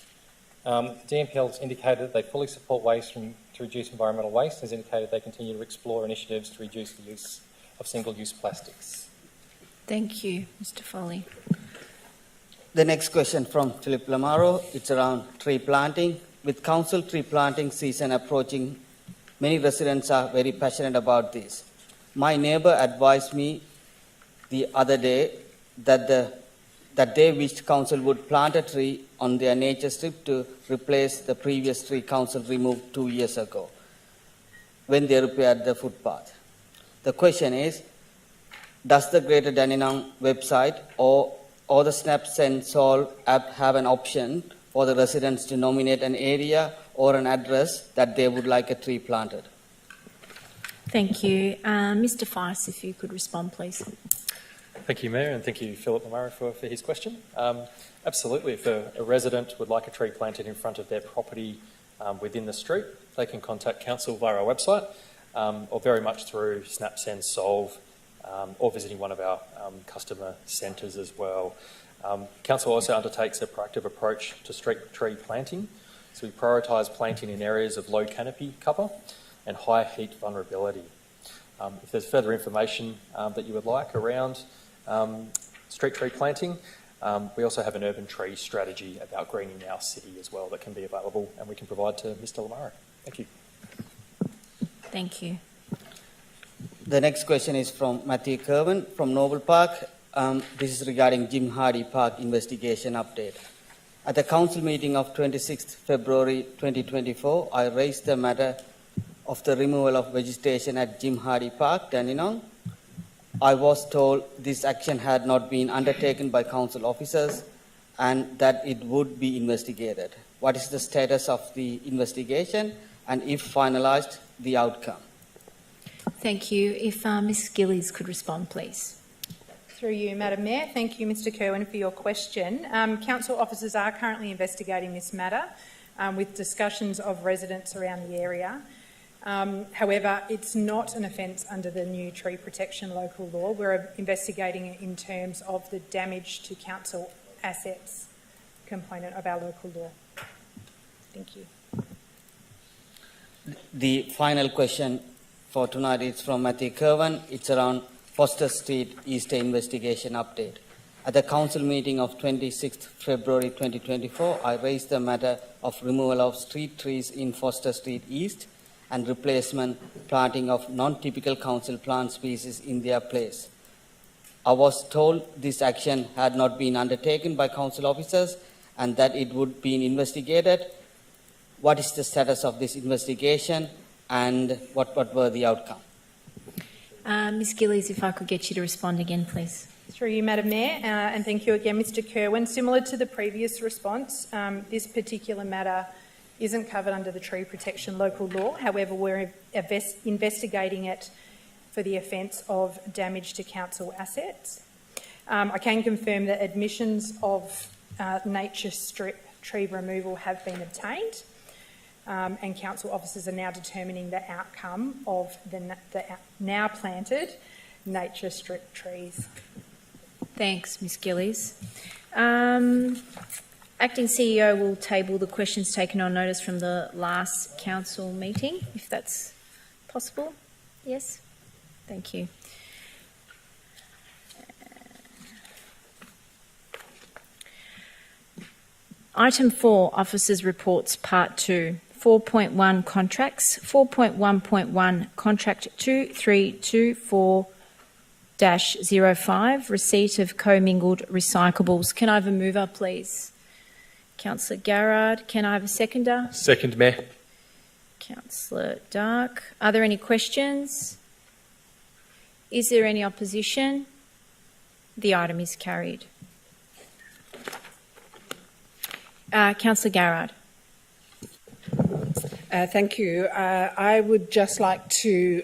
DNPL has indicated that they fully support waste to reduce environmental waste, has indicated they continue to explore initiatives to reduce the use of single-use plastics. Thank you, Mr. Foley. The next question from Philip Lamaro. It's around tree planting. With council tree planting season approaching, many residents are very passionate about this. My neighbor advised me the other day that they wished council would plant a tree on their nature strip to replace the previous tree council removed 2 years ago when they repaired the footpath. The question is, does the Greater Dandenong website or the Snap Send Solve app have an option for the residents to nominate an area or an address that they would like a tree planted? Thank you. Mr. Feist, if you could respond, please. Thank you, Mayor, and thank you, Philip Lamaro, for his question. Absolutely, if a resident would like a tree planted in front of their property within the street, they can contact council via our website or very much through Snap Send Solve or visiting one of our customer centres as well. Council also undertakes a proactive approach to street tree planting. So we prioritise planting in areas of low canopy cover and high heat vulnerability. If there's further information that you would like around street tree planting, we also have an urban tree strategy about greening our city as well that can be available and we can provide to Mr. Lamaro. Thank you. Thank you. The next question is from Matthew Kerwin from Noble Park. This is regarding Jim Hardy Park investigation update. At the council meeting of 26th February 2024, I raised the matter of the removal of vegetation at Jim Hardy Park, Dandenong. I was told this action had not been undertaken by council officers and that it would be investigated. What is the status of the investigation and, if finalised, the outcome? Thank you. If Ms. Gillies could respond, please. Through you, Madam Mayor. Thank you, Mr. Kerwin, for your question. Council officers are currently investigating this matter with discussions of residents around the area. However, it's not an offence under the new tree protection local law. We're investigating it in terms of the damage to council assets component of our local law. Thank you. The final question for tonight is from Matthew Kerwin. It's around Foster Street Easter investigation update. At the council meeting of 26th February 2024, I raised the matter of removal of street trees in Foster Street East and replacement planting of non-typical council plant species in their place. I was told this action had not been undertaken by council officers and that it would be investigated. What is the status of this investigation and what were the outcome? Ms. Gillies, if I could get you to respond again, please. Through you, Madam Mayor, and thank you again, Mr. Kerwin. Similar to the previous response, this particular matter isn't covered under the tree protection local law. However, we're investigating it for the offence of damage to council assets. I can confirm that admissions of nature strip tree removal have been obtained, and council officers are now determining the outcome of the now planted nature strip trees. Thanks, Ms. Gillies. Acting CEO will table the questions taken on notice from the last council meeting, if that's possible. Yes? Thank you. Item 4, Officers' Reports, Part 2. 4.1 Contracts. 4.1.1 Contract 2324-05, Receipt of Commingled Recyclables. Can I have a mover, please? Councillor Garrard. Can I have a seconder? Second, Mayor. Councillor Dark. Are there any questions? Is there any opposition? The item is carried. Councillor Garrard. Thank you. I would just like to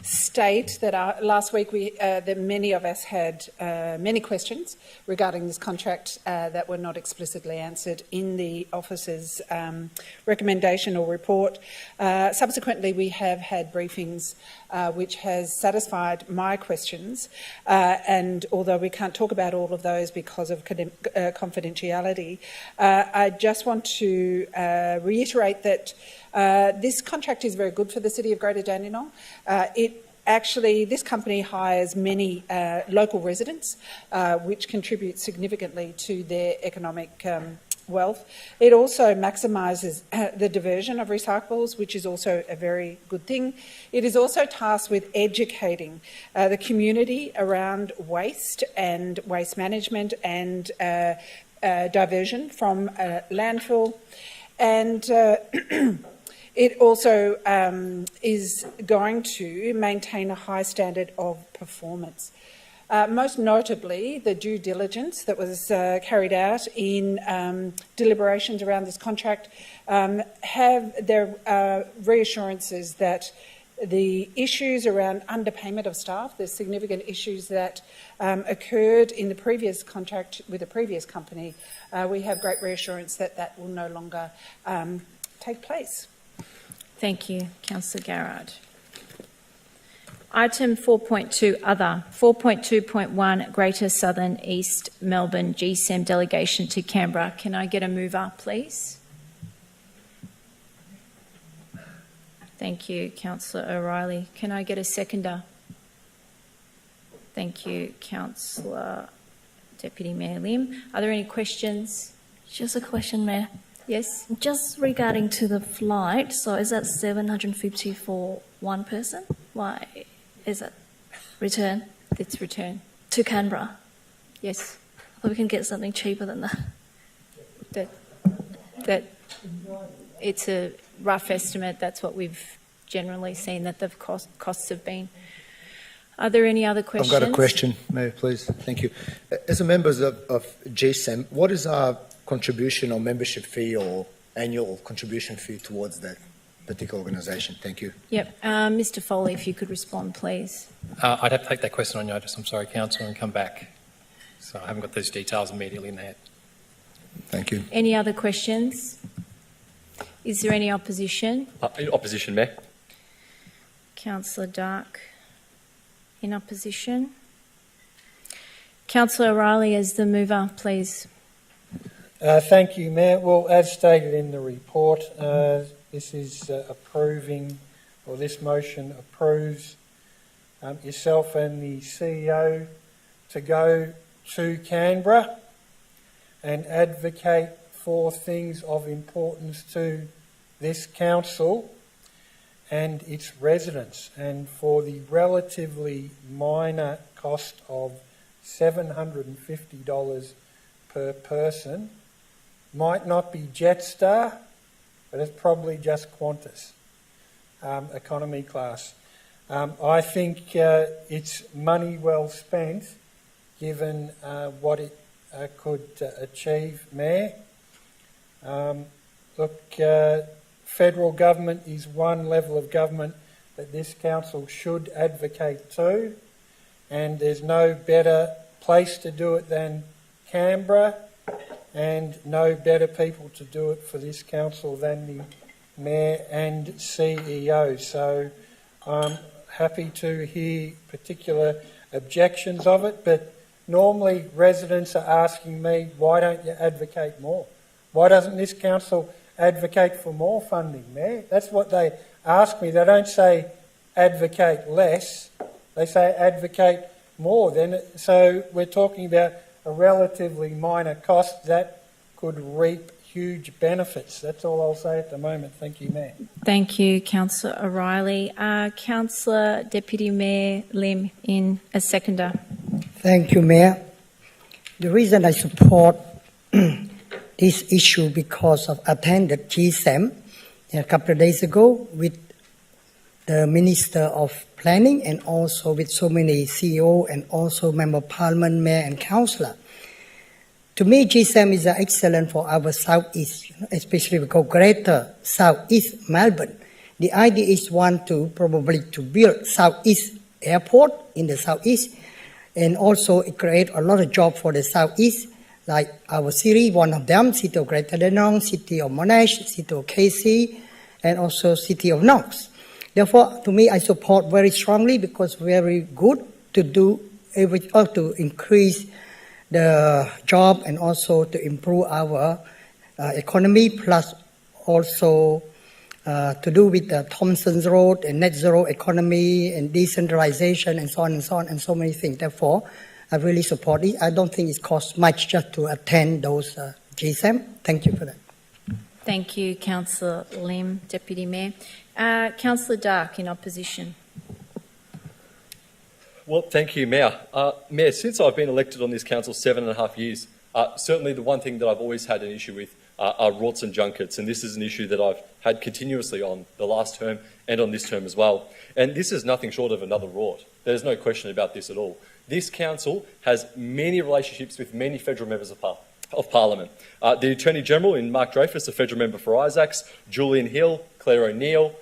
state that last week that many of us had many questions regarding this contract that were not explicitly answered in the officer's recommendation or report. Subsequently, we have had briefings which has satisfied my questions, and although we can't talk about all of those because of confidentiality, I just want to reiterate that this contract is very good for the City of Greater Dandenong. It actually, this company hires many local residents, which contributes significantly to their economic wealth. It also maximises the diversion of recyclables, which is also a very good thing. It is also tasked with educating the community around waste and waste management and diversion from landfill. And it also is going to maintain a high standard of performance. Most notably, the due diligence that was carried out in deliberations around this contract have their reassurances that the issues around underpayment of staff, the significant issues that occurred in the previous contract with the previous company, we have great reassurance that that will no longer take place. Thank you, Councillor Garrard. Item 4.2 Other. 4.2.1 Greater Southern East Melbourne GSEM delegation to Canberra. Can I get a mover, please? Thank you, Councillor O'Reilly. Can I get a seconder? Thank you, Councillor Deputy Mayor Lim. Are there any questions? Just a question, Mayor. Yes? Just regarding to the flight, so is that 750 for one person? Why is that return? It's return. To Canberra? Yes. I thought we can get something cheaper than that. That it's a rough estimate. That's what we've generally seen that the costs have been. Are there any other questions? I've got a question, Mayor, please. Thank you. As a member of GSEM, what is our contribution or membership fee or annual contribution fee towards that particular organisation? Thank you. Yep. Mr Foley, if you could respond, please. I'd have to take that question on notice, I'm sorry, Councillor, and come back. So I haven't got those details immediately in there. Thank you. Any other questions? Is there any opposition? In opposition, Mayor. Councillor Dark in opposition. Councillor O'Reilly as the mover, please. Thank you, Mayor. Well, as stated in the report, this is approving, or this motion approves yourself and the CEO to go to Canberra and advocate for things of importance to this council and its residents, and for the relatively minor cost of $750 per person. Might not be Jetstar, but it's probably just Qantas, economy class. I think it's money well spent, given what it could achieve, Mayor. Federal government is one level of government that this council should advocate to, and there's no better place to do it than Canberra, and no better people to do it for this council than the Mayor and CEO. So I'm happy to hear particular objections of it, but normally residents are asking me, why don't you advocate more? Why doesn't this council advocate for more funding, Mayor? That's what they ask me. They don't say advocate less, they say advocate more. So we're talking about a relatively minor cost that could reap huge benefits. That's all I'll say at the moment. Thank you, Mayor. Thank you, Councillor O'Reilly. Councillor Deputy Mayor Lim in a seconder. Thank you, Mayor. The reason I support this issue because of attended GSEM a couple of days ago with the Minister of Planning and also with so many CEO and also Member of Parliament, Mayor and Councillor. To me, GSEM is excellent for our Southeast, especially because Greater Southeast Melbourne. The idea is probably to build Southeast Airport in the Southeast, and also it create a lot of jobs for the Southeast, like our city, one of them, City of Greater Dandenong, City of Monash, City of KC, and also City of Knox. Therefore, to me, I support very strongly because very good to do to increase the job and also to improve our economy, plus also to do with the Thompson's Road and net zero economy and decentralization and so on and so on and so many things. Therefore, I really support it. I don't think it costs much just to attend those GSAM. Thank you for that. Thank you, Councillor Lim, Deputy Mayor. Councillor Dark in opposition. Well, thank you, Mayor. Mayor, since I've been elected on this council 7.5 years, certainly the one thing that I've always had an issue with are rorts and junkets, and this is an issue that I've had continuously on the last term and on this term as well. And this is nothing short of another rort. There's no question about this at all. This council has many relationships with many federal members of Parliament. The Attorney-General in Mark Dreyfus, the federal member for Isaacs, Julian Hill, Claire O'Neill,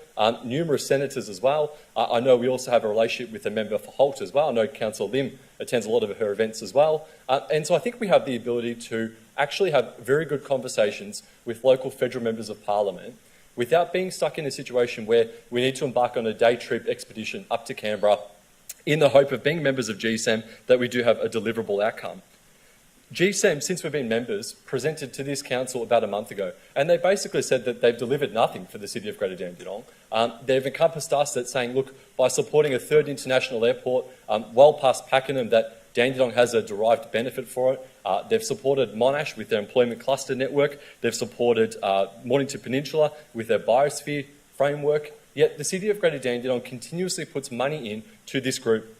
numerous senators as well. I know we also have a relationship with a member for Holt as well. I know Councillor Lim attends a lot of her events as well. And so I think we have the ability to actually have very good conversations with local federal members of Parliament without being stuck in a situation where we need to embark on a day trip expedition up to Canberra in the hope of being members of GSAM that we do have a deliverable outcome. GSAM, since we've been members, presented to this council about a month ago, and they basically said that they've delivered nothing for the city of Greater Dandenong. They've encompassed us that saying, look, by supporting a third international airport, well past Pakenham, that Dandenong has a derived benefit for it. They've supported Monash with their employment cluster network. They've supported Mornington Peninsula with their biosphere framework. Yet the city of Greater Dandenong continuously puts money in to this group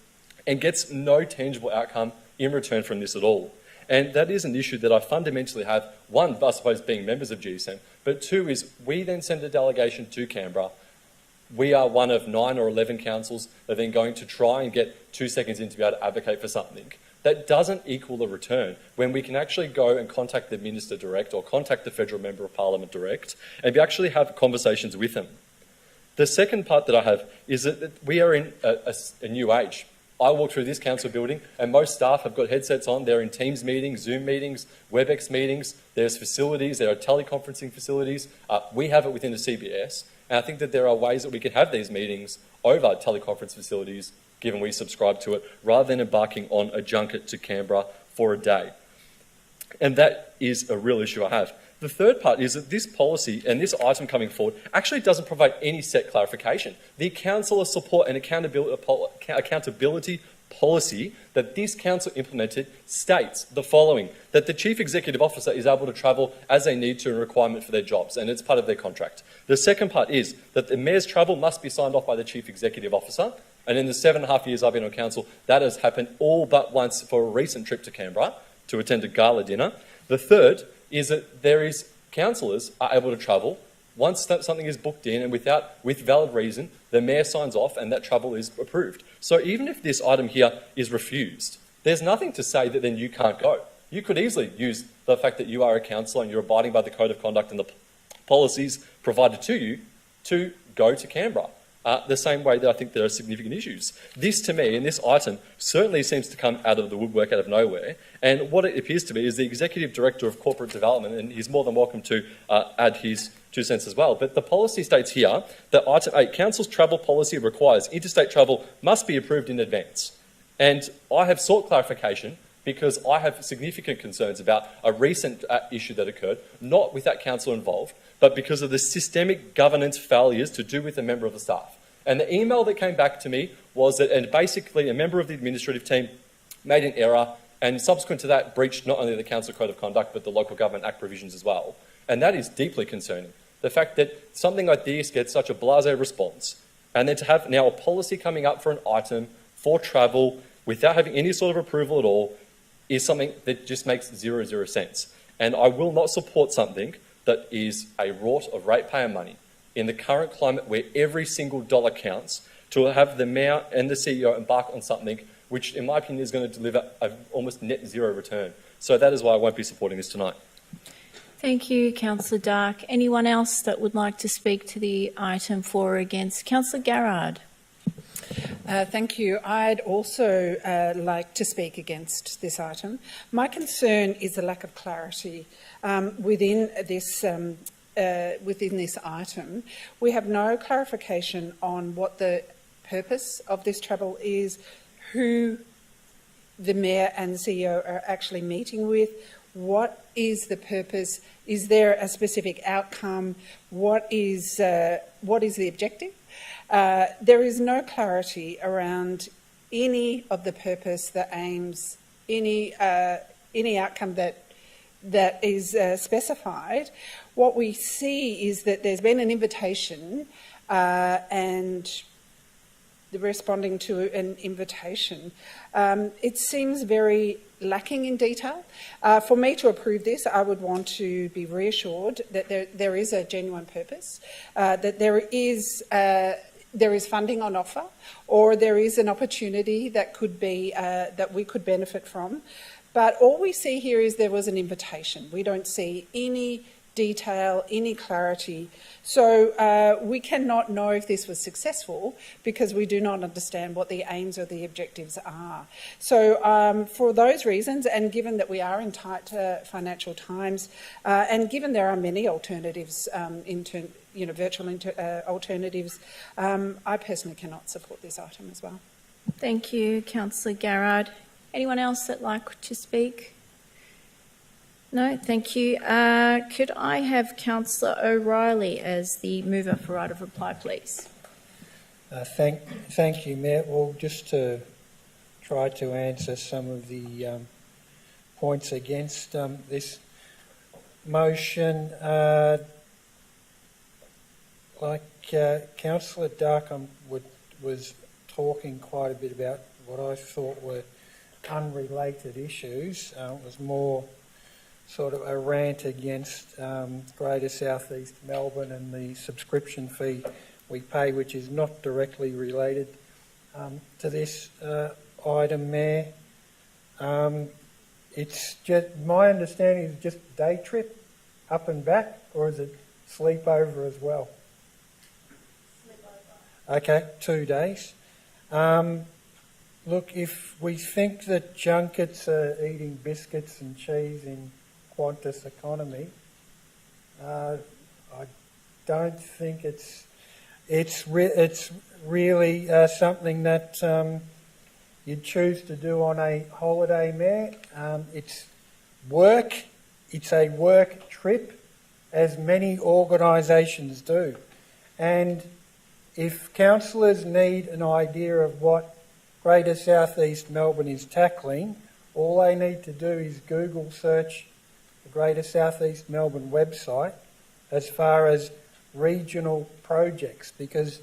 and gets no tangible outcome in return from this at all. And that is an issue that I fundamentally have, one, I suppose, being members of GSAM, but two is we then send a delegation to Canberra. We are one of 9 or 11 councils that are then going to try and get 2 seconds in to be able to advocate for something. That doesn't equal a return when we can actually go and contact the Minister direct or contact the Federal Member of Parliament direct and we actually have conversations with them. The second part that I have is that we are in a new age. I walk through this council building and most staff have got headsets on. They're in Teams meetings, Zoom meetings, WebEx meetings. There's facilities, there are teleconferencing facilities. We have it within the CBS. And I think that there are ways that we could have these meetings over teleconference facilities, given we subscribe to it, rather than embarking on a junket to Canberra for a day. And that is a real issue I have. The third part is that this policy and this item coming forward actually doesn't provide any set clarification. The councillor support and accountability policy that this council implemented states the following, that the Chief Executive Officer is able to travel as they need to, a requirement for their jobs, and it's part of their contract. The second part is that the Mayor's travel must be signed off by the Chief Executive Officer, and in the 7.5 years I've been on council, that has happened all but once for a recent trip to Canberra to attend a gala dinner. The third is that councillors are able to travel once something is booked in and with valid reason, the Mayor signs off and that travel is approved. So even if this item here is refused, there's nothing to say that then you can't go. You could easily use the fact that you are a councillor and you're abiding by the Code of Conduct and the policies provided to you to go to Canberra. The same way that I think there are significant issues. This, to me, and this item, certainly seems to come out of the woodwork, out of nowhere. And what it appears to be is the Executive Director of Corporate Development, and he's more than welcome to add his 2 cents as well. But the policy states here that item 8, Council's travel policy requires interstate travel must be approved in advance. And I have sought clarification because I have significant concerns about a recent issue that occurred, not with that council involved, but because of the systemic governance failures to do with a member of the staff. And the email that came back to me was that, and basically a member of the administrative team made an error and subsequent to that breached not only the Council Code of Conduct but the Local Government Act provisions as well. And that is deeply concerning. The fact that something like this gets such a blasé response and then to have now a policy coming up for an item for travel without having any sort of approval at all is something that just makes zero sense. And I will not support something that is a rort of ratepayer money in the current climate where every single dollar counts, to have the Mayor and the CEO embark on something which, in my opinion, is going to deliver an almost net zero return. So that is why I won't be supporting this tonight. Thank you, Councillor Dark. Anyone else that would like to speak to the item for or against? Councillor Garrard. Thank you. I'd also like to speak against this item. My concern is the lack of clarity within this item. We have no clarification on what the purpose of this travel is, who the Mayor and the CEO are actually meeting with, what is the purpose, is there a specific outcome, what is what is the objective. There is no clarity around any of the purpose, the aims, any outcome that is specified. What we see is that there's been an invitation and responding to an invitation. It seems very lacking in detail. For me to approve this, I would want to be reassured that there is a genuine purpose, that there is funding on offer, or there is an opportunity that could be that we could benefit from. But all we see here is there was an invitation. We don't see any detail, any clarity. So we cannot know if this was successful because we do not understand what the aims or the objectives are. So for those reasons, and given that we are in tight financial times, and given there are many alternatives, virtual alternatives, I personally cannot support this item as well. Thank you, Councillor Garrard. Anyone else that'd like to speak? No, thank you. Could I have Councillor O'Reilly as the mover for right of reply, please? Thank you, Mayor. Well, just to try to answer some of the points against this motion, Councillor Darkham was talking quite a bit about what I thought were unrelated issues. It was more sort of a rant against Greater South East Melbourne and the subscription fee we pay, which is not directly related to this item, Mayor. It's just, my understanding is just day trip up and back, or is it sleepover as well? Sleepover. Okay, 2 days. Look, if we think that junkets are eating biscuits and cheese in Qantas economy, I don't think it's really something that you'd choose to do on a holiday, Mayor. It's work. It's a work trip, as many organisations do. And if councillors need an idea of what Greater South East Melbourne is tackling, all they need to do is Google search the Greater South East Melbourne website as far as regional projects, because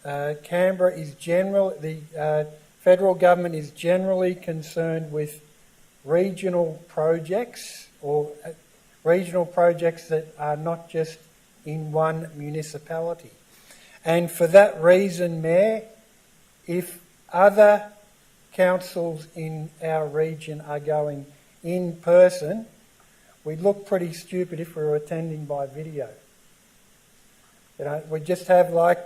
Canberra is the federal government is generally concerned with regional projects, or regional projects that are not just in one municipality. And for that reason, Mayor, if other councils in our region are going in person, we'd look pretty stupid if we were attending by video. We'd just have like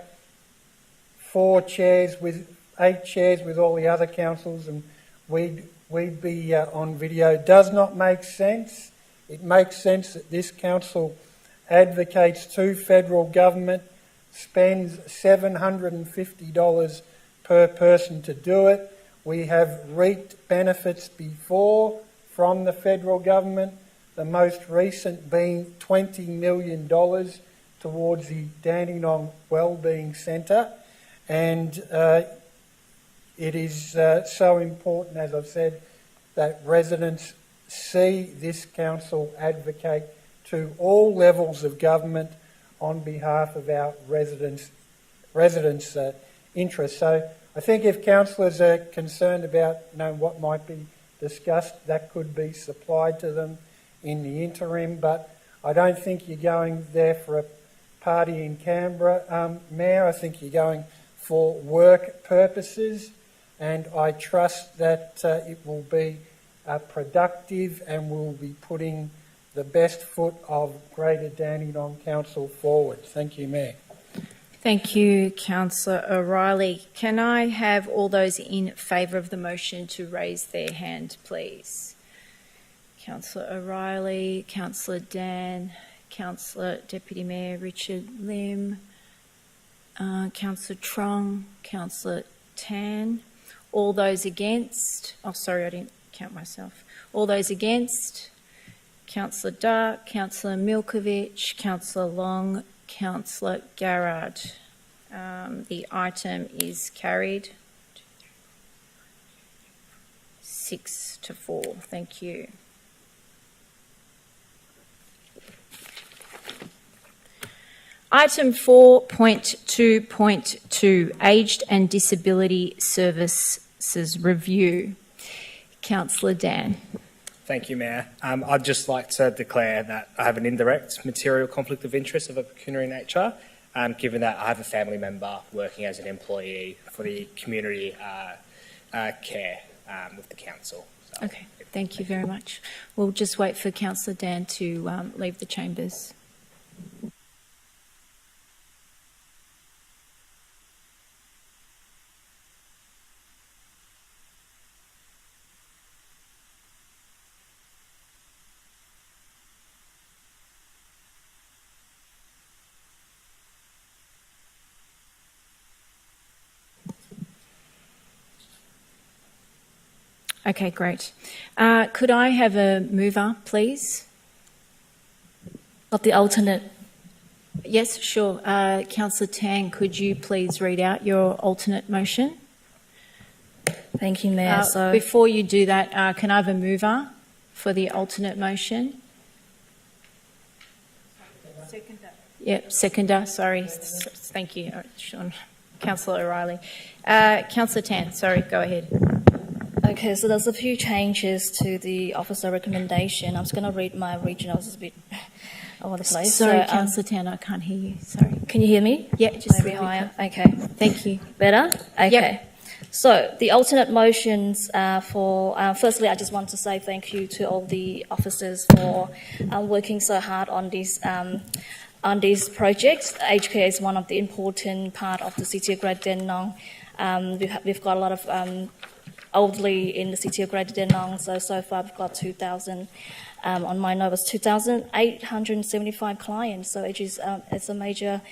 8 chairs with all the other councils, and we'd be on video. It does not make sense. It makes sense that this council advocates to federal government, spends $750 per person to do it. We have reaped benefits before from the federal government, the most recent being $20 million towards the Dandenong Wellbeing Centre. And it is so important, as I've said, that residents see this council advocate to all levels of government on behalf of our residents' interests. So I think if councillors are concerned about what might be discussed, that could be supplied to them in the interim. But I don't think you're going there for a party in Canberra, Mayor. I think you're going for work purposes, and I trust that it will be productive and we'll be putting the best foot of Greater Dandenong Council forward. Thank you, Mayor. Thank you, Councillor O'Reilly. Can I have all those in favour of the motion to raise their hand, please? Councillor O'Reilly, Councillor Dan, Councillor Deputy Mayor Richard Lim, Councillor Trong, Councillor Tan. All those against? Oh, sorry, I didn't count myself. All those against? Councillor Dark, Councillor Milkovich, Councillor Long, Councillor Garrard. The item is carried 6-4. Thank you. Item 4.2.2, Aged and Disability Services Review. Councillor Dan. Thank you, Mayor. I'd just like to declare that I have an indirect material conflict of interest of a pecuniary nature, given that I have a family member working as an employee for the community care with the council. So, Okay, thank you very much. We'll just wait for Councillor Dan to leave the chambers. Okay, great. Could I have a mover, please? Of the alternate. Yes, sure. Councillor Tang, could you please read out your alternate motion? Thank you, Mayor. Before you do that, can I have a mover for the alternate motion? Seconder. Yep, seconder, sorry. Thank you, Sean. Councillor O'Reilly. Councillor Tan, sorry, go ahead. Okay, so there's a few changes to the officer recommendation. I'm just going to read my original. It's a bit all over the place. Sorry, So, Councillor Tan, I can't hear you. Sorry. Can you hear me? Yeah, just Maybe really higher. quick. Okay. Thank you. Better? Okay. Yep. So the alternate motions firstly, I just want to say thank you to all the officers for working so hard on these projects. Aged care is one of the important part of the city of Greater Dandenong. We've got a lot of elderly in the city of Greater Dandenong, so far we've got 2,000. On my note was 2,875 clients. So it's a major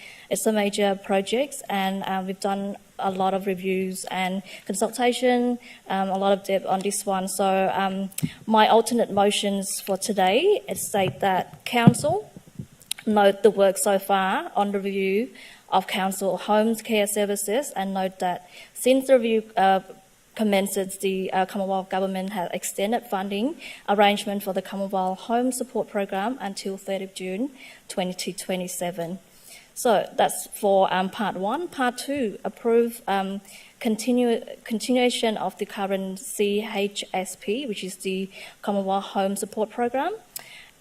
project, and we've done a lot of reviews and consultation, a lot of depth on this one. So my alternate motions for today state that council note the work so far on the review of council homes care services, and note that since the review commences, the Commonwealth Government has extended funding arrangement for the Commonwealth Home Support Program until 30th June 2027. So that's for part one. Part two, approve continuation of the current CHSP, which is the Commonwealth Home Support Program,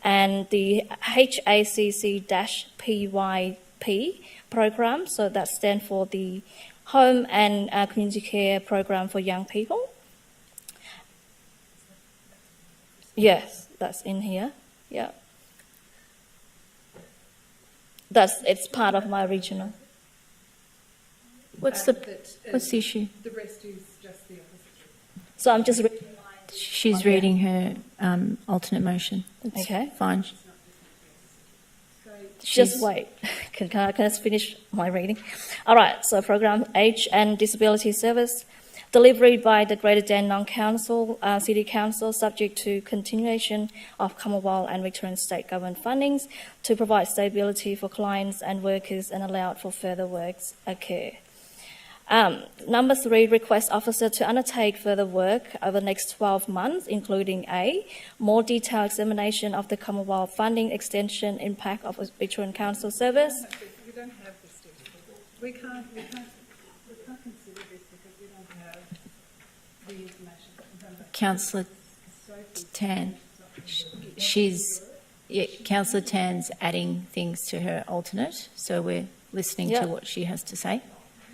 and the HACC-PYP program. So that stands for the Home and Community Care Program for Young People. Yes, that's in here. Yeah. It's part of my original. What's the issue? The rest is just the opposite. So I'm just She's reading her alternate motion. That's Okay. Fine. Just wait. Can I finish my reading? All right. So program Age and Disability Service, delivered by the Greater Dandenong Council, City Council, subject to continuation of Commonwealth and Victorian State Government fundings to provide stability for clients and workers and allow for further works occur. Number 3, request officer to undertake further work over the next 12 months, including A, more detailed examination of the Commonwealth funding extension impact of Victorian Council service. We don't have this detail. We can't consider this because we don't have the information. Councillor Tan, Councillor Tan's adding things to her alternate, so we're listening to what she has to say.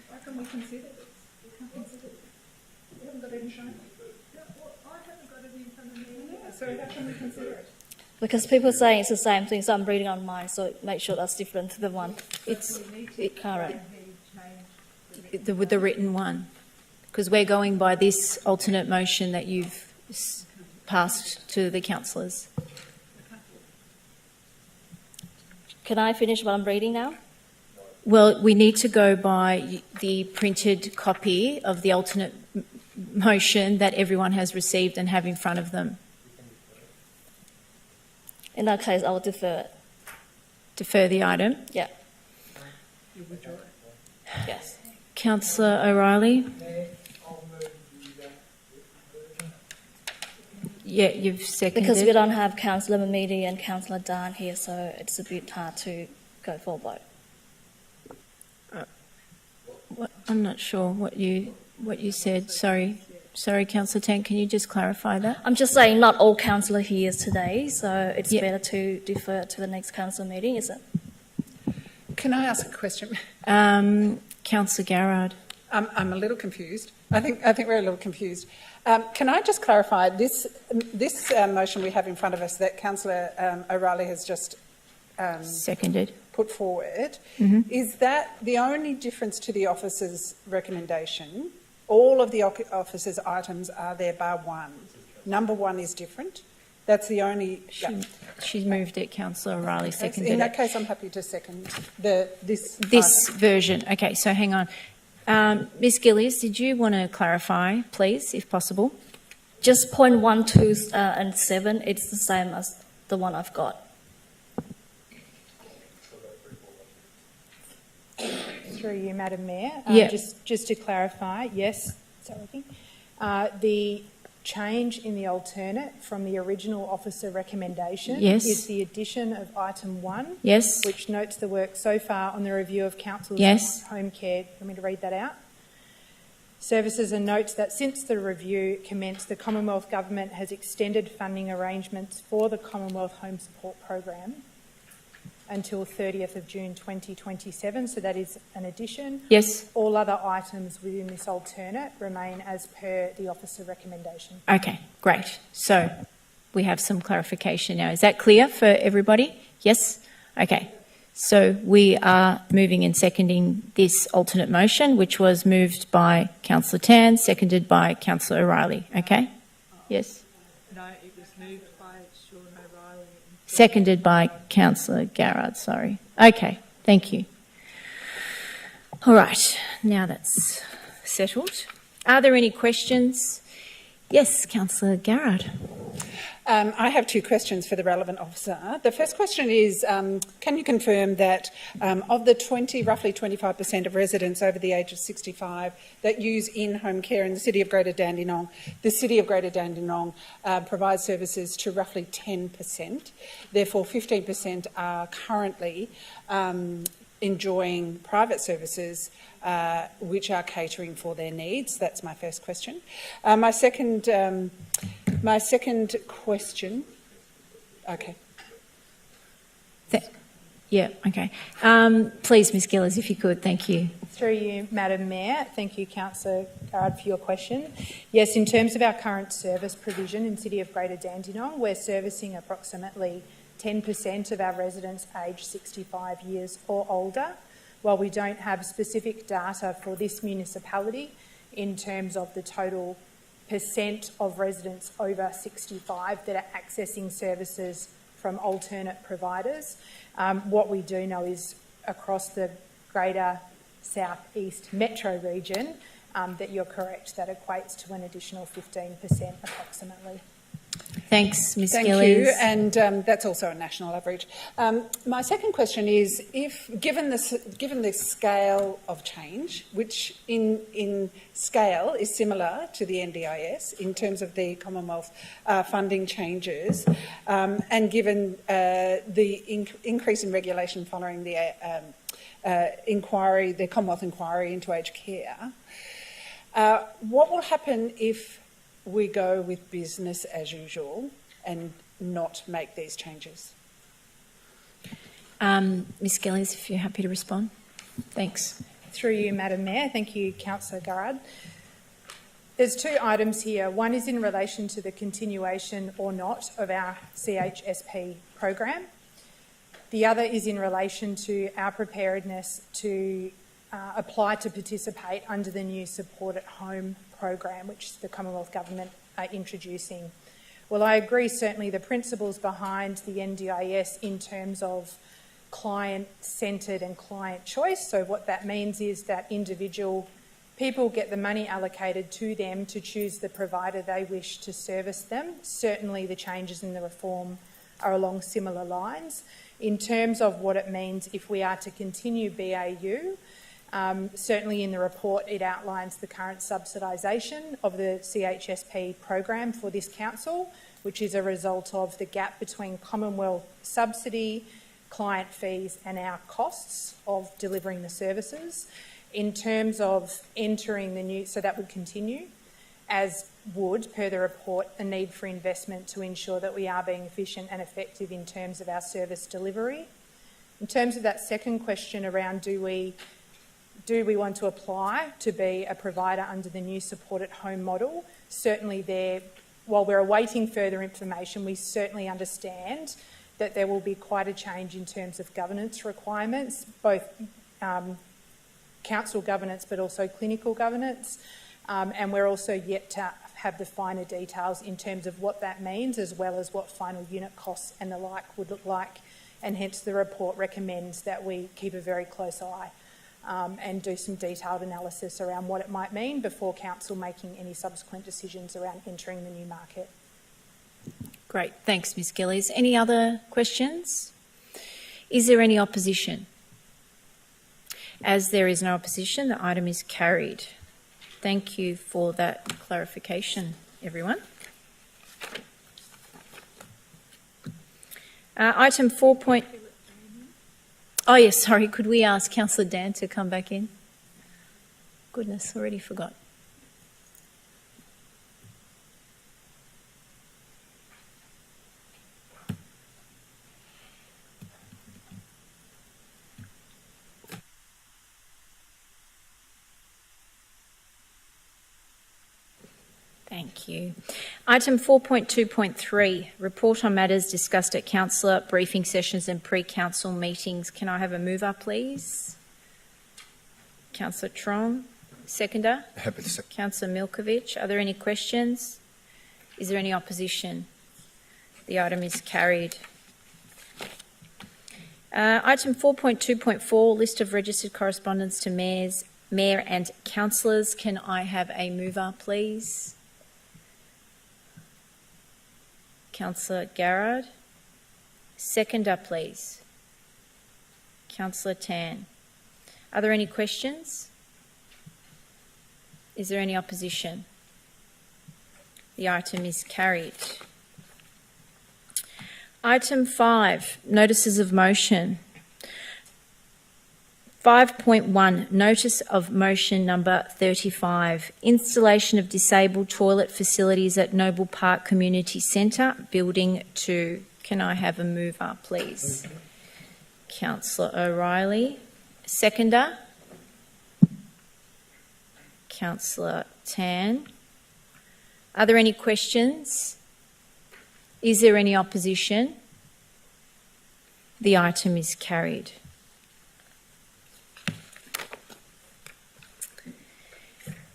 Why can we consider this? We can't consider it. We haven't got any showing. I haven't got it in front of me. Yeah, so how can we consider it? Because people are saying it's the same thing, so I'm reading on mine, so make sure that's different to the one. It's current. The written one, because we're going by this alternate motion that you've passed to the councillors. Can I finish what I'm reading now? Well, we need to go by the printed copy of the alternate motion that everyone has received and have in front of them. In that case, I will defer it. Defer the item. Yeah. Yes. Councillor O'Reilly? Yeah, you've seconded. Because we don't have Councillor Mamidi and Councillor Dan here, so it's a bit hard to go for a vote. I'm not sure what you said. Sorry, Councillor Tan. Can you just clarify that? I'm just saying not all councillor here is today, so it's better to defer to the next council meeting, is it? Can I ask a question? Councillor Garrard. I'm a little confused. I think we're a little confused. Can I just clarify this motion we have in front of us that Councillor O'Reilly has just seconded, put forward? Mm-hmm. Is that the only difference to the officer's recommendation? All of the officer's items are there bar one. Number one is different. That's the only. She moved it. Councillor O'Reilly seconded In that it. case, I'm happy to second this This item. version. Okay, so hang on. Ms Gillies, did you want to clarify, please, if possible? Just point 1, 2 and 7, it's the same as the one I've got. Through you, Madam Mayor. Yeah. Just to clarify, yes, the change in the alternate from the original officer recommendation Yes. is the addition of item 1, Yes. which notes the work so far on the review of council's Yes. home care. Want me to read that out? Services and notes that since the review commenced, the Commonwealth Government has extended funding arrangements for the Commonwealth Home Support Program until 30th of June 2027, so that is an addition. Yes. All other items within this alternate remain as per the officer recommendation. Okay, great. So we have some clarification now. Is that clear for everybody? Yes? Okay. So we are moving and seconding this alternate motion, which was moved by Councillor Tan, seconded by Councillor O'Reilly. Okay? Yes? No, it was moved by Sean O'Reilly. Seconded by Councillor Garrard, sorry. Okay, thank you. All right, now that's settled. Are there any questions? Yes, Councillor Garrard. I have two questions for the relevant officer. The first question is, can you confirm that of the roughly 25% of residents over the age of 65 that use in-home care in the City of Greater Dandenong, the City of Greater Dandenong provides services to roughly 10%. Therefore, 15% are currently enjoying private services which are catering for their needs. That's my first question. My second question. Okay. Yeah, okay. Please, Ms Gillies, if you could, thank you. Through you, Madam Mayor. Thank you, Councillor Garrard, for your question. Yes, in terms of our current service provision in City of Greater Dandenong, we're servicing approximately 10% of our residents aged 65 years or older. While we don't have specific data for this municipality in terms of the total percent of residents over 65 that are accessing services from alternate providers, what we do know is across the Greater South East Metro region that you're correct, that equates to an additional 15% approximately. Thanks, Ms Thank Gillies. you, and that's also a national average. My second question is, given the scale of change, which in scale is similar to the NDIS in terms of the Commonwealth funding changes, and given the increase in regulation following the inquiry, the Commonwealth inquiry into aged care, what will happen if we go with business as usual and not make these changes? Ms Gillies, if you're happy to respond. Thanks. Through you, Madam Mayor. Thank you, Councillor Garrard. There's two items here. One is in relation to the continuation or not of our CHSP program. The other is in relation to our preparedness to apply to participate under the new Support at Home program, which the Commonwealth Government are introducing. Well, I agree certainly the principles behind the NDIS in terms of client-centred and client choice. So what that means is that individual people get the money allocated to them to choose the provider they wish to service them. Certainly the changes in the reform are along similar lines. In terms of what it means if we are to continue BAU, certainly in the report it outlines the current subsidisation of the CHSP program for this council, which is a result of the gap between Commonwealth subsidy, client fees and our costs of delivering the services. In terms of entering the new, so that would continue, as would, per the report, the need for investment to ensure that we are being efficient and effective in terms of our service delivery. In terms of that second question around do we want to apply to be a provider under the new support at home model, certainly there, while we're awaiting further information, we certainly understand that there will be quite a change in terms of governance requirements, both council governance but also clinical governance. And we're also yet to have the finer details in terms of what that means, as well as what final unit costs and the like would look like. And hence the report recommends that we keep a very close eye and do some detailed analysis around what it might mean before council making any subsequent decisions around entering the new market. Great, thanks Ms Gillies. Any other questions? Is there any opposition? As there is no opposition, the item is carried. Thank you for that clarification, everyone. Item 4. Oh yes, sorry, could we ask Councillor Dan to come back in? Goodness, already forgot. Thank you. Item 4.2.3, report on matters discussed at councillor briefing sessions and pre-council meetings. Can I have a mover, please? Councillor Trong. Seconder? Happy to second. Councillor Milkovich. Are there any questions? Is there any opposition? The item is carried. Item 4.2.4, list of registered correspondence to mayor and councillors. Can I have a mover, please? Councillor Garrard. Seconder, please. Councillor Tan. Are there any questions? Is there any opposition? The item is carried. Item 5, notices of motion. 5.1, notice of motion number 35, installation of disabled toilet facilities at Noble Park Community Centre, Building 2. Can I have a mover, please? Councillor O'Reilly. Seconder? Councillor Tan. Are there any questions? Is there any opposition? The item is carried.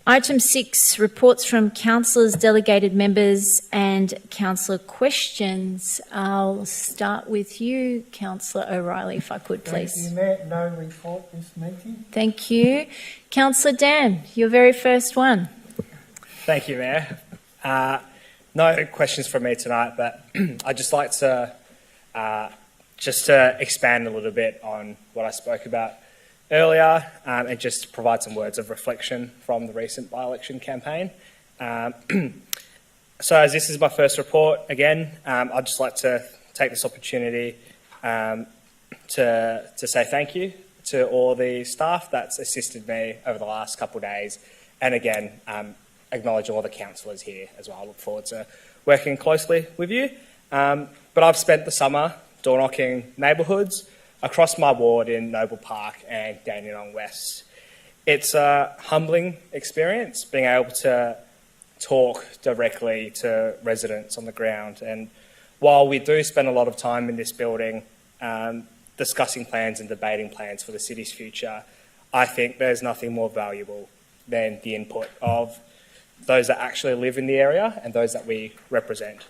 Item 6, reports from councillors, delegated members and councillor questions. I'll start with you, Councillor O'Reilly, if I could, please. Thank you, Mayor. No report this meeting. Thank you. Councillor Dan, your very first one. Thank you, Mayor. No questions from me tonight, but I'd just like to expand a little bit on what I spoke about earlier and just provide some words of reflection from the recent by-election campaign. So as this is my first report, again, I'd just like to take this opportunity to say thank you to all the staff that's assisted me over the last couple of days, and again, acknowledge all the councillors here as well. I look forward to working closely with you. But I've spent the summer door-knocking neighbourhoods across my ward in Noble Park and Dandenong West. It's a humbling experience being able to talk directly to residents on the ground. And while we do spend a lot of time in this building discussing plans and debating plans for the city's future, I think there's nothing more valuable than the input of those that actually live in the area and those that we represent.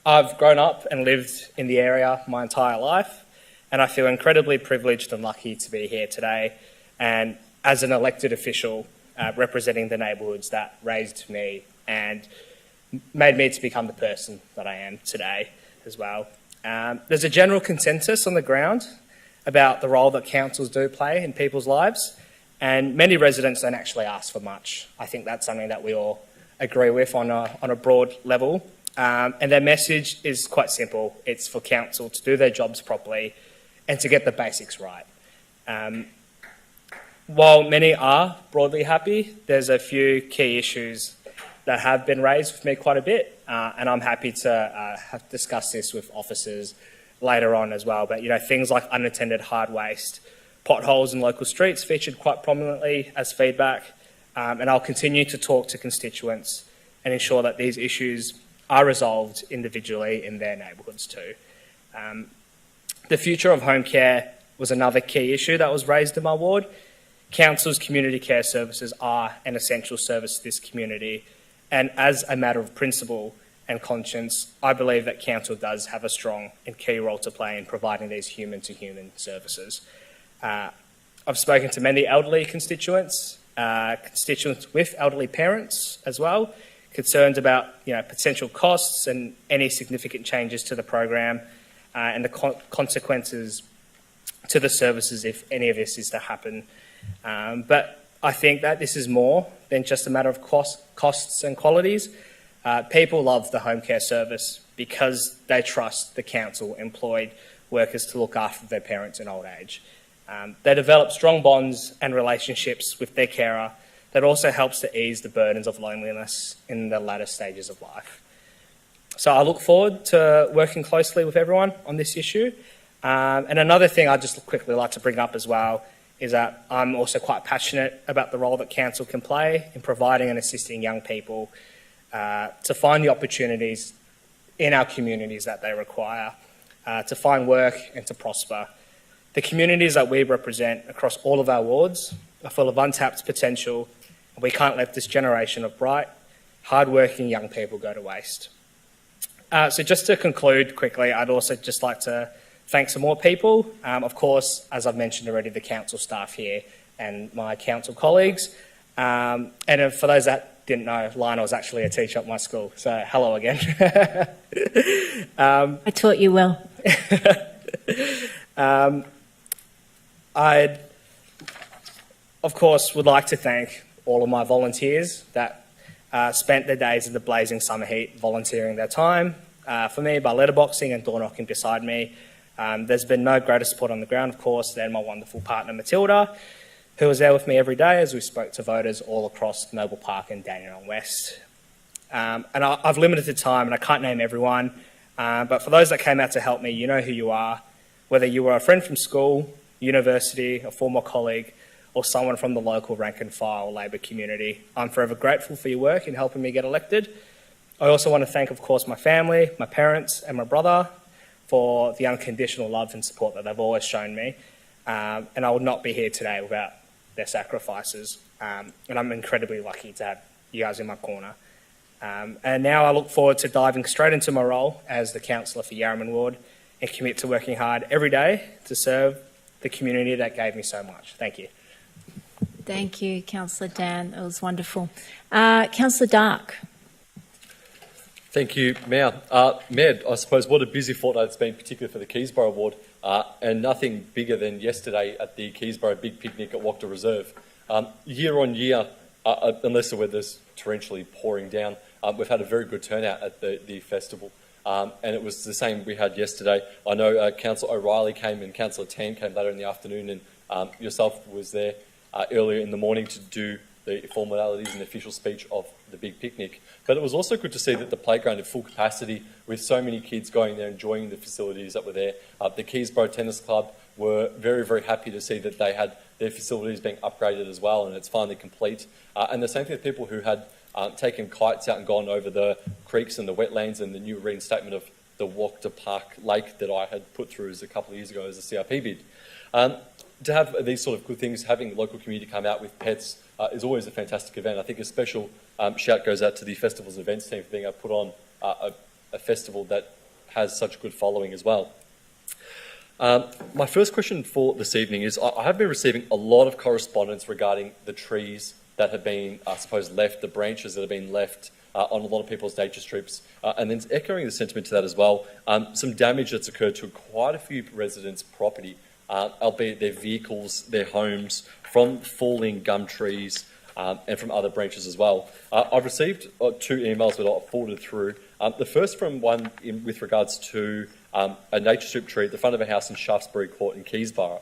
I've grown up and lived in the area my entire life, and I feel incredibly privileged and lucky to be here today and as an elected official representing the neighbourhoods that raised me and made me to become the person that I am today. as well. There's a general consensus on the ground about the role that councils do play in people's lives, and many residents don't actually ask for much. I think that's something that we all agree with on a broad level. And their message is quite simple. It's for council to do their jobs properly and to get the basics right. While many are broadly happy, there's a few key issues that have been raised with me quite a bit, and I'm happy to discuss this with officers later on as well. But, things like unattended hard waste, potholes in local streets featured quite prominently as feedback, and I'll continue to talk to constituents and ensure that these issues are resolved individually in their neighbourhoods too. The future of home care was another key issue that was raised in my ward. Council's community care services are an essential service to this community, and as a matter of principle and conscience, I believe that council does have a strong and key role to play in providing these human-to-human services. I've spoken to many elderly constituents with elderly parents as well, concerned about potential costs and any significant changes to the program and the consequences to the services if any of this is to happen. But I think that this is more than just a matter of costs and qualities. People love the home care service because they trust the council employed workers to look after their parents in old age. They develop strong bonds and relationships with their carer that also helps to ease the burdens of loneliness in the latter stages of life. So I look forward to working closely with everyone on this issue. And another thing I'd just quickly like to bring up as well is that I'm also quite passionate about the role that council can play in providing and assisting young people to find the opportunities in our communities that they require, to find work and to prosper. The communities that we represent across all of our wards are full of untapped potential, and we can't let this generation of bright, hard-working young people go to waste. So just to conclude quickly, I'd also just like to thank some more people. Of course, as I've mentioned already, the council staff here and my council colleagues. And for those that didn't know, Lionel was actually a teacher at my school, so hello again. I taught you well. I, of course, would like to thank all of my volunteers that spent their days in the blazing summer heat volunteering their time for me by letterboxing and door knocking beside me. There's been no greater support on the ground, of course, than my wonderful partner Matilda, who was there with me every day as we spoke to voters all across Noble Park and Dandenong West. And I've limited the time and I can't name everyone, but for those that came out to help me, you know who you are. Whether you were a friend from school, university, a former colleague, or someone from the local rank and file Labor community, I'm forever grateful for your work in helping me get elected. I also want to thank, of course, my family, my parents and my brother for the unconditional love and support that they've always shown me. And I would not be here today without their sacrifices. And I'm incredibly lucky to have you guys in my corner. And now I look forward to diving straight into my role as the councillor for Yarraman Ward and commit to working hard every day to serve the community that gave me so much. Thank you. Thank you, Councillor Dan. It was wonderful. Councillor Dark. Thank you, Mayor. Mayor, I suppose what a busy fortnight it's been, particularly for the Keysborough Ward, and nothing bigger than yesterday at the Keysborough Big Picnic at Wachta Reserve. Year on year, unless the weather's torrentially pouring down, we've had a very good turnout at the festival. And it was the same we had yesterday. I know Councillor O'Reilly came and Councillor Tan came later in the afternoon, and yourself was there earlier in the morning to do the formalities and official speech of the Big Picnic. But it was also good to see that the playground at full capacity with so many kids going there enjoying the facilities that were there. The Keysborough Tennis Club were very, very happy to see that they had their facilities being upgraded as well, and it's finally complete. And the same thing with people who had taken kites out and gone over the creeks and the wetlands and the new reinstatement of the Wachta Park Lake that I had put through a couple of years ago as a CRP bid. To have these sort of good things, having the local community come out with pets is always a fantastic event. I think a special shout goes out to the festivals and events team for being able to put on a festival that has such a good following as well. My first question for this evening is I have been receiving a lot of correspondence regarding the trees that have been, I suppose, left, the branches that have been left on a lot of people's nature strips. And then echoing the sentiment to that as well, some damage that's occurred to quite a few residents' property, albeit their vehicles, their homes, from falling gum trees and from other branches as well. I've received 2 emails that I've forwarded through. The first from one with regards to a nature strip tree at the front of a house in Shaftesbury Court in Keysborough.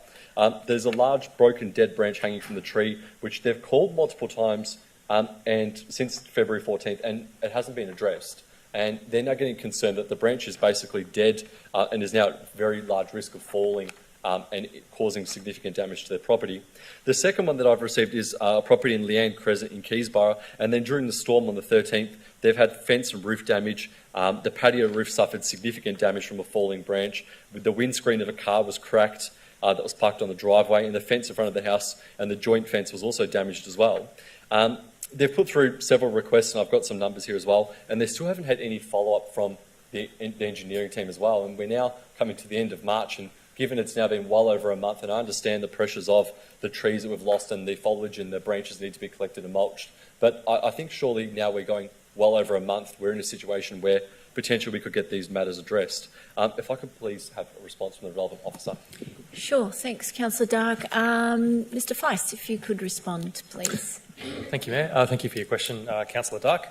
There's a large broken dead branch hanging from the tree, which they've called multiple times and since February 14th, and it hasn't been addressed. And they're now getting concerned that the branch is basically dead and is now at very large risk of falling and causing significant damage to their property. The second one that I've received is a property in Leanne Crescent in Keysborough, and then during the storm on the 13th, they've had fence and roof damage. The patio roof suffered significant damage from a falling branch. The windscreen of a car was cracked that was parked on the driveway, and the fence in front of the house and the joint fence was also damaged as well. They've put through several requests, and I've got some numbers here as well, and they still haven't had any follow-up from the engineering team as well. And we're now coming to the end of March, and given it's now been well over a month, and I understand the pressures of the trees that we've lost and the foliage and the branches need to be collected and mulched, but I think surely now we're going well over a month, we're in a situation where potentially we could get these matters addressed. If I could please have a response from the relevant officer. Sure, thanks, Councillor Dark. Mr Feist, if you could respond, please. Thank you, Mayor. Thank you for your question, Councillor Dark.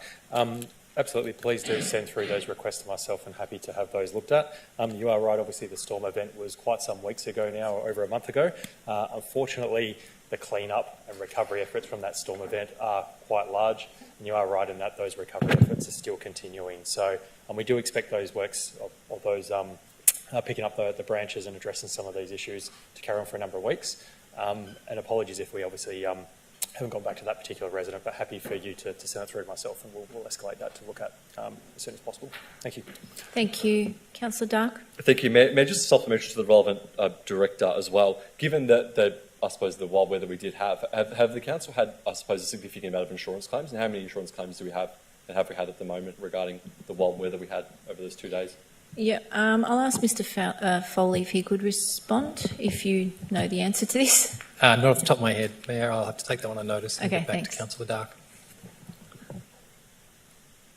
Absolutely, please do send through those requests to myself and happy to have those looked at. You are right, obviously the storm event was quite some weeks ago now, or over a month ago. Unfortunately, the clean-up and recovery efforts from that storm event are quite large, and you are right in that those recovery efforts are still continuing. So we do expect those works, or those picking up the branches and addressing some of these issues to carry on for a number of weeks. And apologies if we obviously haven't gone back to that particular resident, but happy for you to send it through to myself, and we'll escalate that to look at as soon as possible. Thank you. Thank you. Councillor Dark. Thank you, Mayor. Just a supplementary to the relevant director as well. Given that I suppose the wild weather we did have the council had, I suppose, a significant amount of insurance claims, and how many insurance claims do we have, and have we had at the moment regarding the wild weather we had over those 2 days? Yeah, I'll ask Mr Foley if he could respond, if you know the answer to this. Not off the top of my head, Mayor. I'll have to take that one on notice and Okay, get back thanks. to Councillor Dark.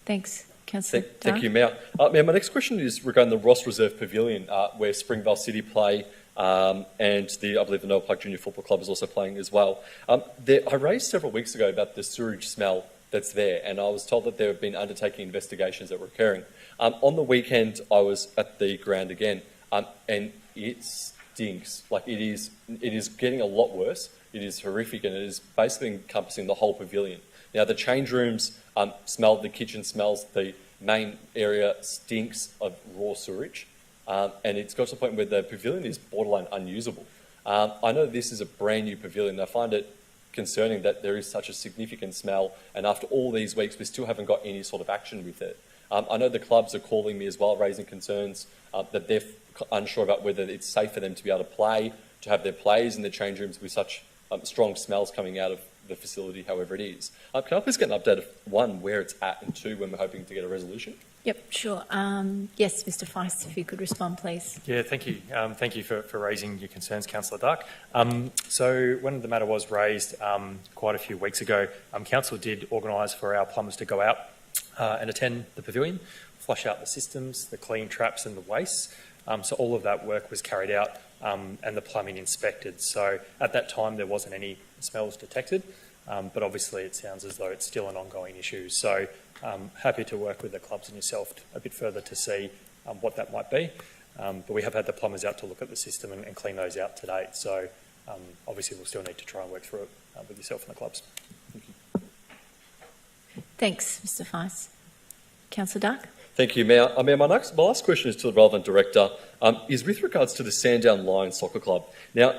Thanks, Councillor Dark. Thank you, Mayor. Mayor, my next question is regarding the Ross Reserve Pavilion, where Springvale City play, and I believe the Noah Park Junior Football Club is also playing as well. I raised several weeks ago about the sewage smell that's there, and I was told that there have been undertaking investigations that were occurring. On the weekend, I was at the ground again, and it stinks. Like it is getting a lot worse. It is horrific, and it is basically encompassing the whole pavilion. Now, the change rooms smell, the kitchen smells, the main area stinks of raw sewage, and it's got to the point where the pavilion is borderline unusable. I know this is a brand new pavilion, and I find it concerning that there is such a significant smell, and after all these weeks, we still haven't got any sort of action with it. I know the clubs are calling me as well, raising concerns that they're unsure about whether it's safe for them to be able to play, to have their plays in the change rooms with such strong smells coming out of the facility, however it is. Can I please get an update of, one, where it's at, and two, when we're hoping to get a resolution? Yep, sure. Yes, Mr Feist, if you could respond, please. Yeah, thank you. Thank you for raising your concerns, Councillor Dark. So when the matter was raised quite a few weeks ago, Council did organise for our plumbers to go out and attend the pavilion, flush out the systems, the clean traps and the waste. So all of that work was carried out and the plumbing inspected. So at that time there wasn't any smells detected, but obviously it sounds as though it's still an ongoing issue. So happy to work with the clubs and yourself a bit further to see what that might be. But we have had the plumbers out to look at the system and clean those out to date. So obviously we'll still need to try and work through it with yourself and the clubs. Thank you. Thanks, Mr Feist. Councillor Dark. Thank you, Mayor. My last question is to the relevant director, is with regards to the Sandown Lions Soccer Club. Now,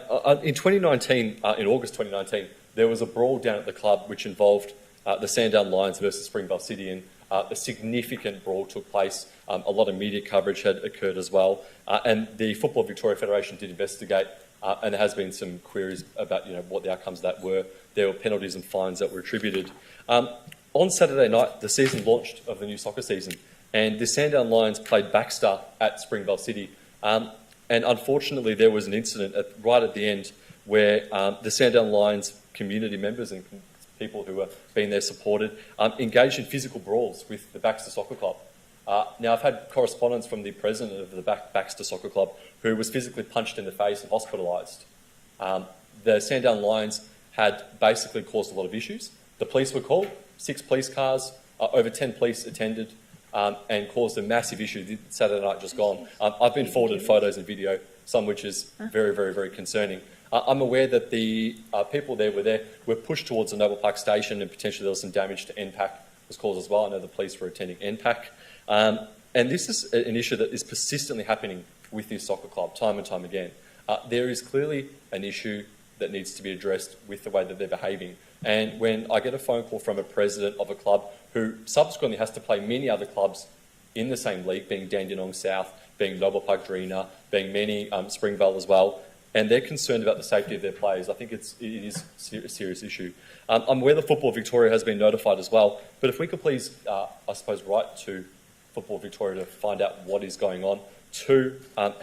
in 2019, in August 2019, there was a brawl down at the club which involved the Sandown Lions versus Springvale City, and a significant brawl took place. A lot of media coverage had occurred as well, and the Football Victoria Federation did investigate, and there has been some queries about what the outcomes of that were. There were penalties and fines that were attributed. On Saturday night, the season launched of the new soccer season, and the Sandown Lions played Baxter at Springvale City. And unfortunately, there was an incident right at the end where the Sandown Lions community members and people who are being there supported, engaged in physical brawls with the Baxter Soccer Club. Now, I've had correspondence from the president of the Baxter Soccer Club who was physically punched in the face and hospitalised. The Sandown Lions had basically caused a lot of issues. The police were called, 6 police cars, over 10 police attended, and caused a massive issue Saturday night just gone. I've been forwarded photos and video, some which is very, very, very concerning. I'm aware that the people there were pushed towards the Noble Park station, and potentially there was some damage to NPAC was caused as well. I know the police were attending NPAC. And this is an issue that is persistently happening with this soccer club time and time again. There is clearly an issue that needs to be addressed with the way that they're behaving. And when I get a phone call from a president of a club who subsequently has to play many other clubs in the same league, being Dandenong South, being Noble Park Drina, being many Springvale as well, and they're concerned about the safety of their players, I think it is a serious issue. I'm aware that Football Victoria has been notified as well, but if we could please, I suppose, write to Football Victoria to find out what is going on, to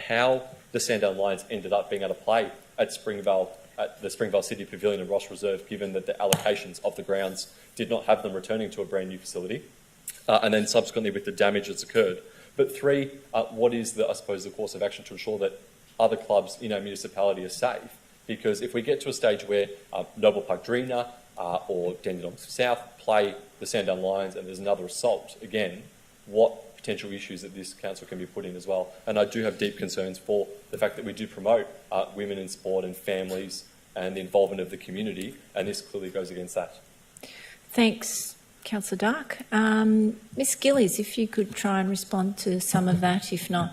how the Sandown Lions ended up being able to play at Springvale, at the Springvale City Pavilion and Ross Reserve, given that the allocations of the grounds did not have them returning to a brand new facility, and then subsequently with the damage that's occurred. But 3, what is the, I suppose, the course of action to ensure that other clubs in our municipality are safe? Because if we get to a stage where Noble Park Drina or Dandenong South play the Sandown Lions and there's another assault, again, what potential issues that this council can be put in as well. And I do have deep concerns for the fact that we do promote women in sport and families and the involvement of the community, and this clearly goes against that. Thanks, Councillor Dark. Ms Gillies, if you could try and respond to some of that, if not,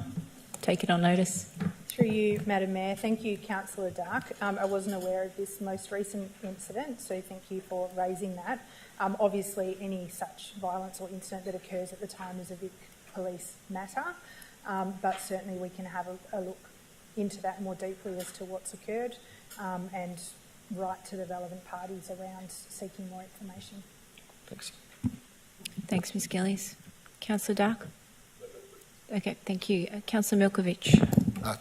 take it on notice. Through you, Madam Mayor. Thank you, Councillor Dark. I wasn't aware of this most recent incident, so thank you for raising that. Obviously, any such violence or incident that occurs at the time is a Vic Police matter, but certainly we can have a look into that more deeply as to what's occurred and write to the relevant parties around seeking more information. Thanks. Thanks, Ms Gillies. Councillor Dark? Okay, thank you. Councillor Milkovich.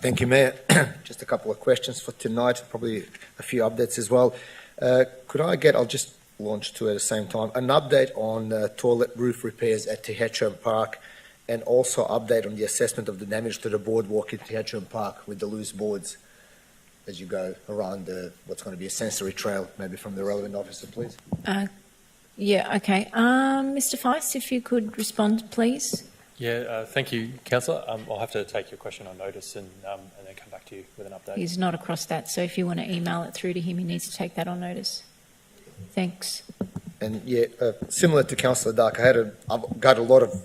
Thank you, Mayor. Just a couple of questions for tonight, probably a few updates as well. Could I get, I'll just launch two at the same time, an update on toilet roof repairs at Tehatcham Park, and also update on the assessment of the damage to the boardwalk at Tehatcham Park with the loose boards as you go around what's going to be a sensory trail, maybe from the relevant officer, please. Yeah, okay. Mr Feist, if you could respond, please. Yeah, thank you, Councillor. I'll have to take your question on notice and then come back to you with an update. He's not across that, so if you want to email it through to him, he needs to take that on notice. Thanks. And yeah, similar to Councillor Dark, I've got a lot of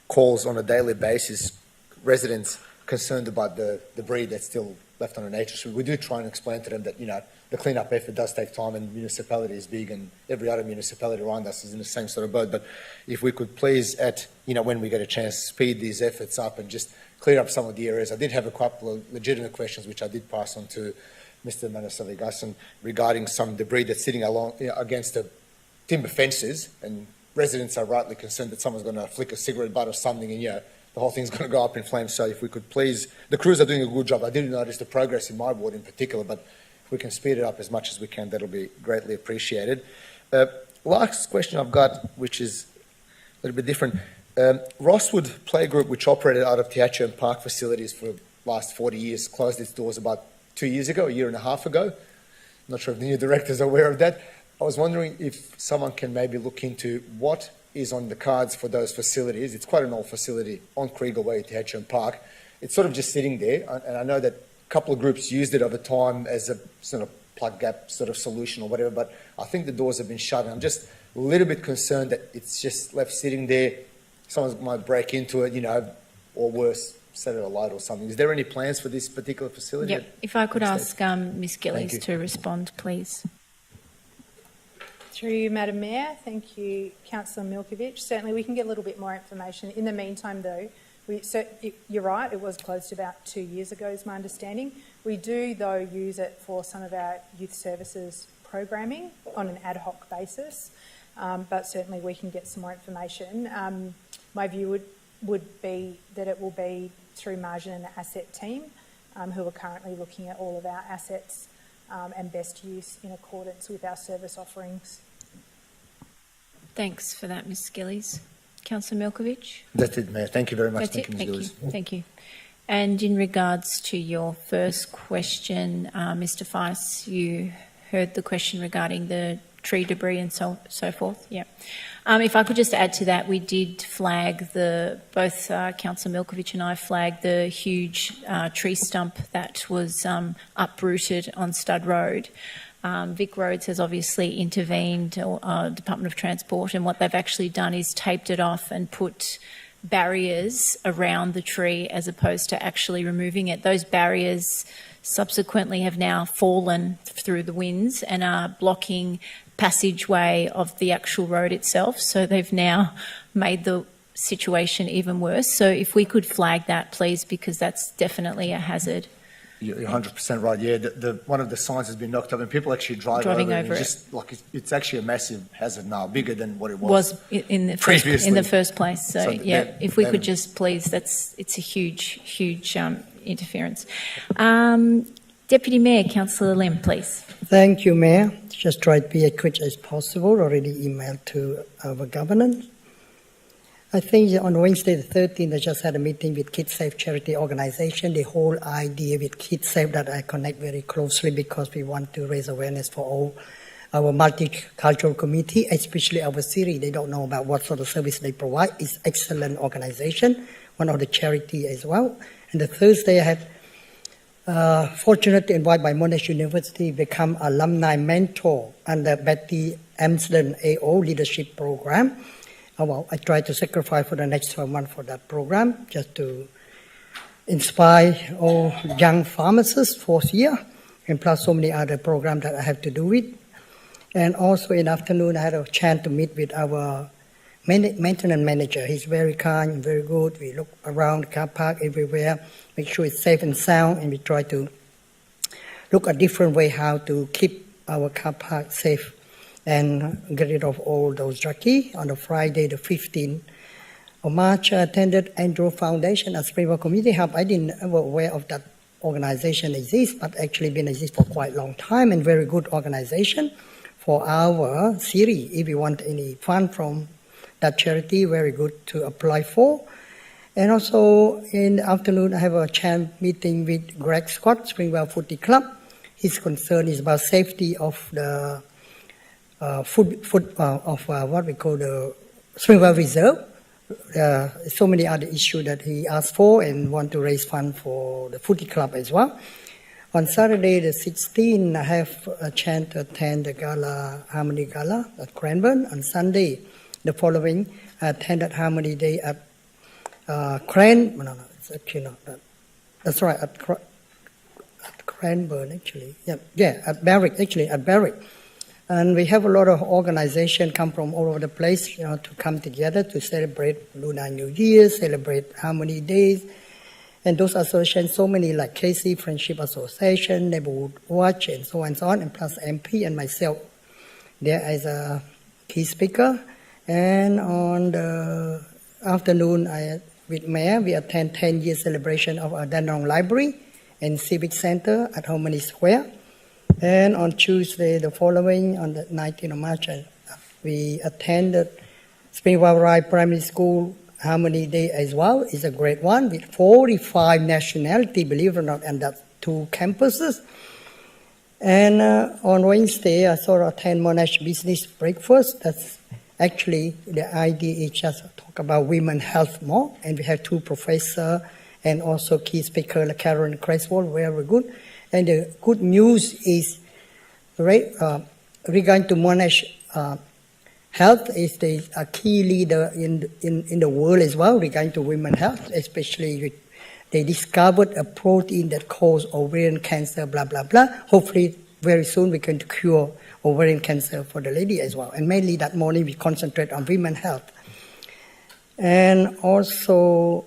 calls on a daily basis, residents concerned about the debris that's still left on the nature street. We do try and explain to them that, you know, the clean-up effort does take time, and the municipality is big, and every other municipality around us is in the same sort of boat. But if we could please, when we get a chance, speed these efforts up and just clear up some of the areas. I did have a couple of legitimate questions, which I did pass on to Mr. Manasavigasan regarding some debris that's sitting along against the timber fences, and residents are rightly concerned that someone's going to flick a cigarette butt or something, and the whole thing's going to go up in flames. So if we could please, the crews are doing a good job. I didn't notice the progress in my ward in particular, but if we can speed it up as much as we can, that'll be greatly appreciated. Last question I've got, which is a little bit different. Rosswood Playgroup, which operated out of Tehatcham Park facilities for the last 40 years, closed its doors about 2 years ago, a year and a half ago. I'm not sure if the new director's aware of that. I was wondering if someone can maybe look into what is on the cards for those facilities. It's quite an old facility on Kriegel Way at Tehatcham Park. It's sort of just sitting there, and I know that a couple of groups used it over time as a sort of plug gap sort of solution or whatever, but I think the doors have been shut, and I'm just a little bit concerned that it's just left sitting there. Someone might break into it, or worse, set it alight or something. Is there any plans for this particular facility? Yep. If I could ask Ms Gillies to respond, please. Through you, Madam Mayor. Thank you, Councillor Milkovich. Certainly we can get a little bit more information. In the meantime, though, you're right, it was closed about 2 years ago, is my understanding. We do, though, use it for some of our youth services programming on an ad hoc basis, but certainly we can get some more information. My view would be that it will be through Margin and the asset team, who are currently looking at all of our assets and best use in accordance with our service offerings. Thanks for that, Ms Gillies. Councillor Milkovich? That's it, Mayor. Thank you very much. That's it. Ms. Thank you. Gillies. Thank you. And in regards to your first question, Mr Feist, you heard the question regarding the tree debris and so forth. Yeah. If I could just add to that, we did flag both Councillor Milkovich and I flagged the huge tree stump that was uprooted on Stud Road. Vic Roads has obviously intervened, Department of Transport, and what they've actually done is taped it off and put barriers around the tree as opposed to actually removing it. Those barriers subsequently have now fallen through the winds and are blocking passageway of the actual road itself. So they've now made the situation even worse. So if we could flag that, please, because that's definitely a hazard. You're 100% right. Yeah, one of the signs has been knocked up, and people actually driving over it. Just like it's actually a massive hazard now, bigger than what it was in the first place. So yeah, if we could just please, it's a huge interference. Deputy Mayor, Councillor Lim, please. Thank you, Mayor. Just try to be as quick as possible. Already emailed to our governance. I think on Wednesday the 13th, I just had a meeting with Kids Safe charity organisation. The whole idea with Kids Safe that I connect very closely because we want to raise awareness for all our multicultural community, especially our city. They don't know about what sort of service they provide. It's excellent organisation, one of the charity as well. And the Thursday, I had fortunate to invite by Monash University become alumni mentor under Betty Amsden AO leadership program. Well, I try to sacrifice for the next 12 months for that program, just to inspire all young pharmacists, fourth year, and plus so many other programs that I have to do with. And also in the afternoon, I had a chance to meet with our maintenance manager. He's very kind, very good. We look around the car park everywhere, make sure it's safe and sound, and we try to look at different way how to keep our car park safe and get rid of all those junkie. On the Friday, the 15th of March, I attended Andrew Foundation at Springvale Community Hub. I didn't ever aware of that organization exists, but actually been exist for quite a long time and very good organization for our city. If you want any fund from that charity, very good to apply for. And also in the afternoon, I have a chance meeting with Greg Scott, Springvale Footy Club. His concern is about safety of the what we call the Springvale Reserve. So many other issues that he asked for and want to raise funds for the Footy Club as well. On Saturday the 16th, I have a chance to attend the Harmony Gala at Cranbourne. On Sunday, the following, I attended Harmony Day at it's actually not that. That's right, at Cranbourne actually. Yeah, at Berwick, actually, at Berwick. And we have a lot of organizations come from all over the place, to come together to celebrate Lunar New Year, celebrate Harmony Days. And those associations, so many like Casey Friendship Association, Neighborhood Watch, and so on, and plus MP and myself there as a key speaker. And on the afternoon, with Mayor, we attend 10-year celebration of our Dandenong Library and Civic Center at Harmony Square. And on Tuesday, the following, on the 19th of March, we attended Springvale Rise Primary School Harmony Day as well. It's a great one with 45 nationalities, believe it or not, and that's 2 campuses. And on Wednesday, I sort of attend Monash Business Breakfast. That's actually the idea is just to talk about women's health more. And we have 2 professors and also key speaker like Karen Creswell, very good. And the good news is regarding to Monash Health is a key leader in the world as well regarding to women's health, especially they discovered a protein that causes ovarian cancer, blah, blah, blah. Hopefully very soon we can cure ovarian cancer for the lady as well. And mainly that morning we concentrate on women's health. And also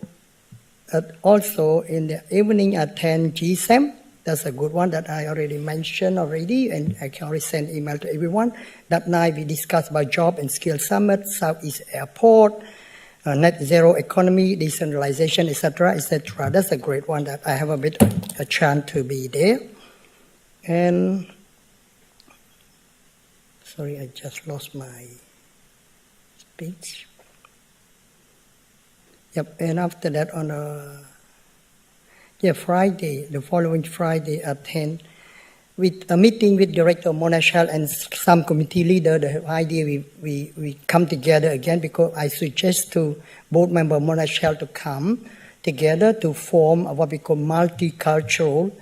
in the evening I attend GSAM. That's a good one that I already mentioned already, and I can already send email to everyone. That night we discussed about job and skill summit, Southeast Airport, net zero economy, decentralization, etc., etc. That's a great one that I have a chance to be there. And sorry, I just lost my speech. Yep, and after that on Friday, the following Friday at 10, with a meeting with Director of Monash Health and some committee leader, the idea we come together again because I suggest to board member Monash Health to come together to form what we call multicultural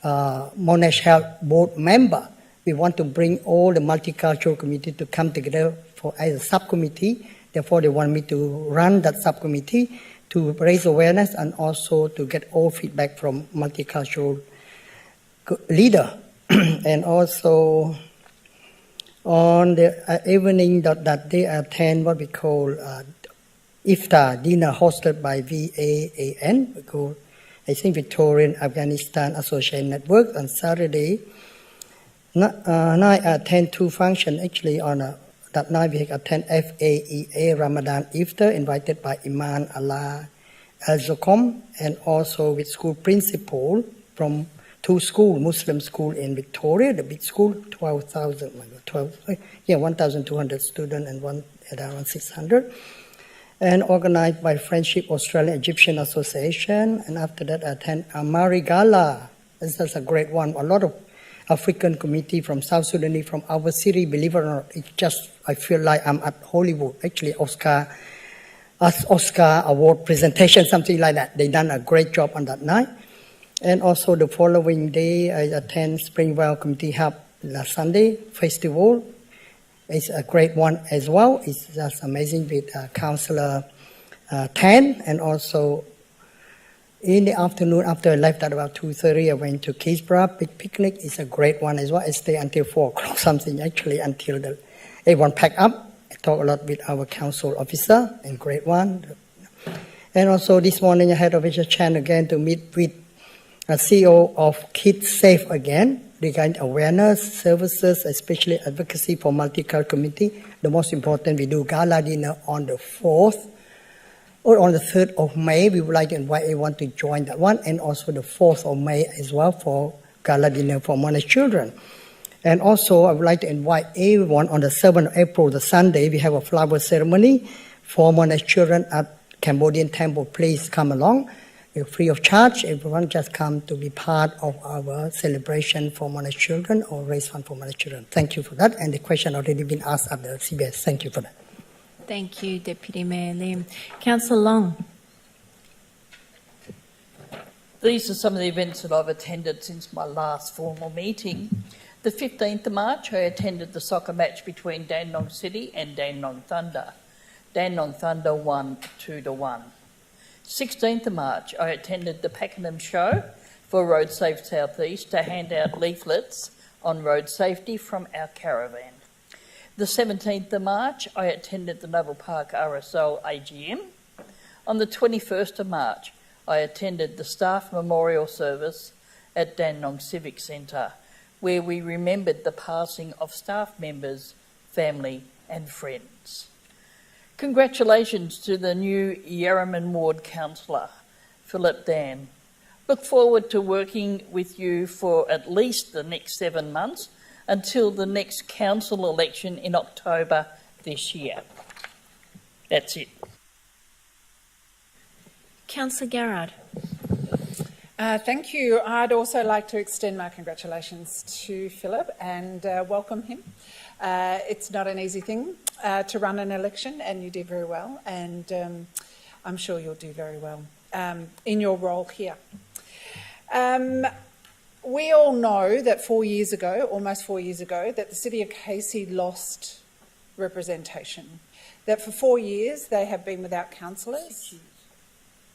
Monash Health board member. We want to bring all the multicultural community to come together for as a subcommittee. Therefore, they want me to run that subcommittee to raise awareness and also to get all feedback from multicultural leader. And also on the evening that they attend what we call iftar dinner hosted by VAAN, we call, I think, Victorian Afghanistan Association Network on Saturday. I attend two functions actually on that night. We attend FAEA Ramadan Iftar invited by Iman Allah Al-Zokom and also with school principal from two schools, Muslim school in Victoria, the big school, 1,200 students and one around 600. And organized by Friendship Australian Egyptian Association. And after that, I attend Amari Gala. This is a great one. A lot of African community from South Sudan, from our city, believe it or not, it's just, I feel like I'm at Hollywood. Actually, Oscar award presentation, something like that. They done a great job on that night. And also the following day, I attend Springwell Community Hub last Sunday festival. It's a great one as well. It's just amazing with Councillor Tan. And also in the afternoon, after I left at about 2:30, I went to Keysborough big picnic. It's a great one as well. I stay until 4 o'clock something actually until everyone pack up. I talk a lot with our council officer, and great one. And also this morning I had a chance again to meet with a CEO of Kids Safe again, regarding awareness, services, especially advocacy for multicultural community. The most important, we do gala dinner on the 4th or on the 3rd of May. We would like to invite everyone to join that one, and also the 4th of May as well for gala dinner for Monash children. And also, I would like to invite everyone on the 7th of April, the Sunday, we have a flower ceremony for Monash children at Cambodian Temple. Please come along. We're free of charge. Everyone just come to be part of our celebration for Monash children or raise fund for Monash children. Thank you for that. And the question already been asked at the CBS. Thank you for that. Thank you, Deputy Mayor Lim. Councillor Long. These are some of the events that I've attended since my last formal meeting. The 15th of March, I attended the soccer match between Dandenong City and Dandenong Thunder. Dandenong Thunder won 2-1. 16th of March, I attended the Pakenham show for Road Safe South East to hand out leaflets on road safety from our caravan. The 17th of March, I attended the Noble Park RSL AGM. On the 21st of March, I attended the staff memorial service at Dandenong Civic Centre, where we remembered the passing of staff members, family and friends. Congratulations to the new Yarraman Ward Councillor, Philip Dan. Look forward to working with you for at least the next 7 months until the next council election in October this year. That's it. Councillor Garrard. Thank you. I'd also like to extend my congratulations to Philip and welcome him. It's not an easy thing to run an election, and you did very well, and I'm sure you'll do very well in your role here. We all know that 4 years ago, almost 4 years ago, that the City of Casey lost representation. That for 4 years they have been without councillors. 6 years.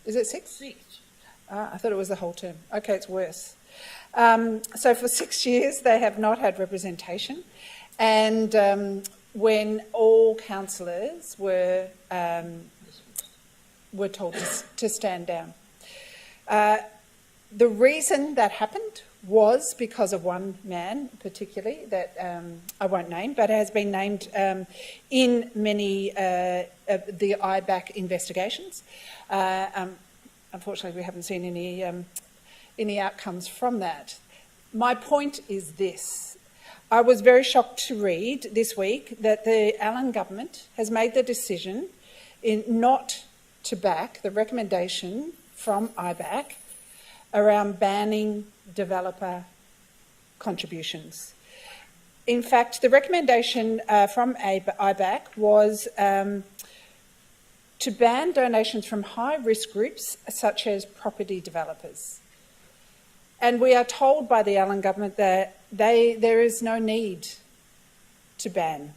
Is it 6? 6. I thought it was the whole term. Okay, it's worse. So for 6 years they have not had representation, and when all councillors were told to stand down. The reason that happened was because of one man particularly that I won't name, but has been named in many of the IBAC investigations. Unfortunately, we haven't seen any outcomes from that. My point is this. I was very shocked to read this week that the Allen government has made the decision not to back the recommendation from IBAC around banning developer contributions. In fact, the recommendation from IBAC was to ban donations from high-risk groups such as property developers. And we are told by the Allen government that there is no need to ban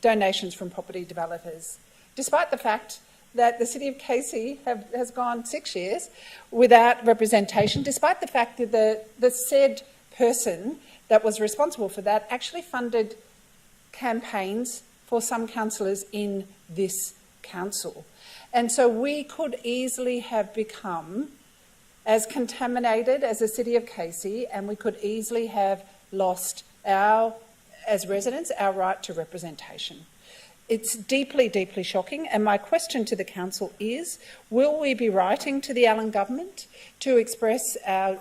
donations from property developers, despite the fact that the City of Casey has gone 6 years without representation, despite the fact that the said person that was responsible for that actually funded campaigns for some councillors in this council. And so we could easily have become as contaminated as the City of Casey, and we could easily have lost as residents, our right to representation. It's deeply, deeply shocking, and my question to the council is, will we be writing to the Allen government to express our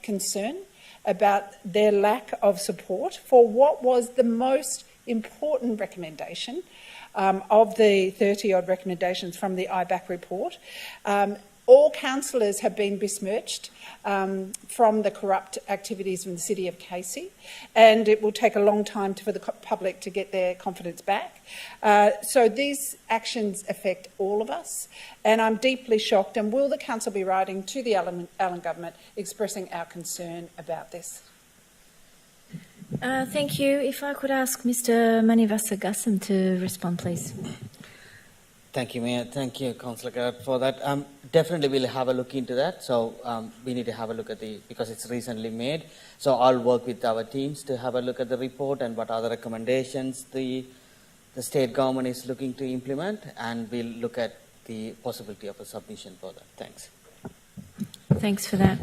concern about their lack of support for what was the most important recommendation of the 30-odd recommendations from the IBAC report? All councillors have been besmirched from the corrupt activities in the City of Casey, and it will take a long time for the public to get their confidence back. So these actions affect all of us, and I'm deeply shocked. And will the council be writing to the Allen government expressing our concern about this? Thank you. If I could ask Mr. Manivasa-Gassam to respond, please. Thank you, Mayor. Thank you, Councillor Garrett, for that. Definitely we'll have a look into that. So we need to have a look at because it's recently made. So I'll work with our teams to have a look at the report and what other recommendations the state government is looking to implement, and we'll look at the possibility of a submission for that. Thanks. Thanks for that.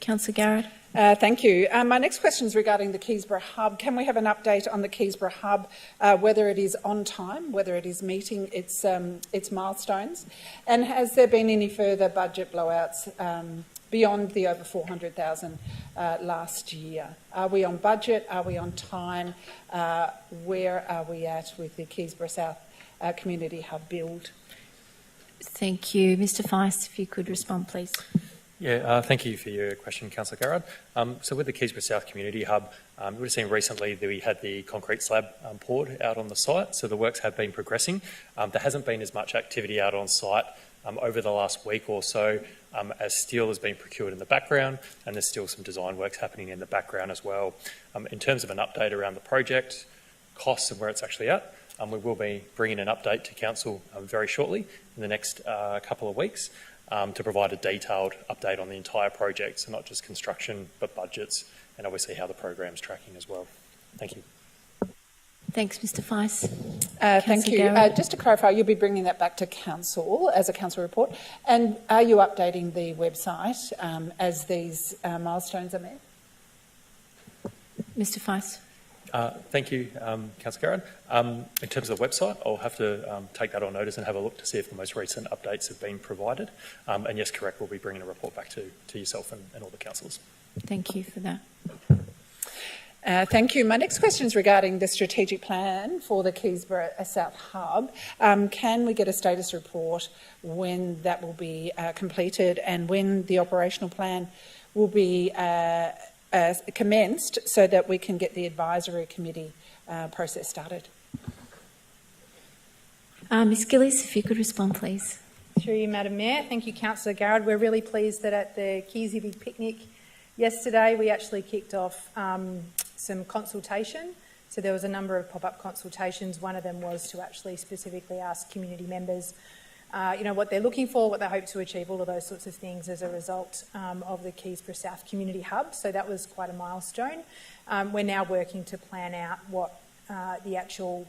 Councillor Garrett. Thank you. My next question is regarding the Keysborough Hub. Can we have an update on the Keysborough Hub, whether it is on time, whether it is meeting its milestones, and has there been any further budget blowouts beyond the over 400,000 last year? Are we on budget? Are we on time? Where are we at with the Keysborough South Community Hub build? Thank you. Mr. Feist, if you could respond, please. Yeah, thank you for your question, Councillor Garrard. So with the Keysborough South Community Hub, you would have seen recently that we had the concrete slab poured out on the site, so the works have been progressing. There hasn't been as much activity out on site over the last week or so, as steel has been procured in the background, and there's still some design works happening in the background as well. In terms of an update around the project, costs and where it's actually at, we will be bringing an update to Council very shortly in the next couple of weeks. To provide a detailed update on the entire project, so not just construction, but budgets, and obviously how the program's tracking as well. Thank you. Thanks, Mr. Feist. Thank you. Just to clarify, you'll be bringing that back to Council as a Council report, and are you updating the website as these milestones are met? Mr. Feist. Thank you, Councillor Garrard. In terms of the website, I'll have to take that on notice and have a look to see if the most recent updates have been provided. And yes, correct, we'll be bringing a report back to yourself and all the councillors. Thank you for that. Thank you. My next question is regarding the strategic plan for the Keysborough South Hub. Can we get a status report when that will be completed and when the operational plan will be commenced so that we can get the advisory committee process started? Ms Gillies, if you could respond, please. Through you, Madam Mayor. Thank you, Councillor Garrard. We're really pleased that at the Keysy Big Picnic yesterday we actually kicked off some consultation. So there was a number of pop-up consultations. One of them was to actually specifically ask community members what they're looking for, what they hope to achieve, all of those sorts of things as a result of the Keysborough South Community Hub. So that was quite a milestone. We're now working to plan out what the actual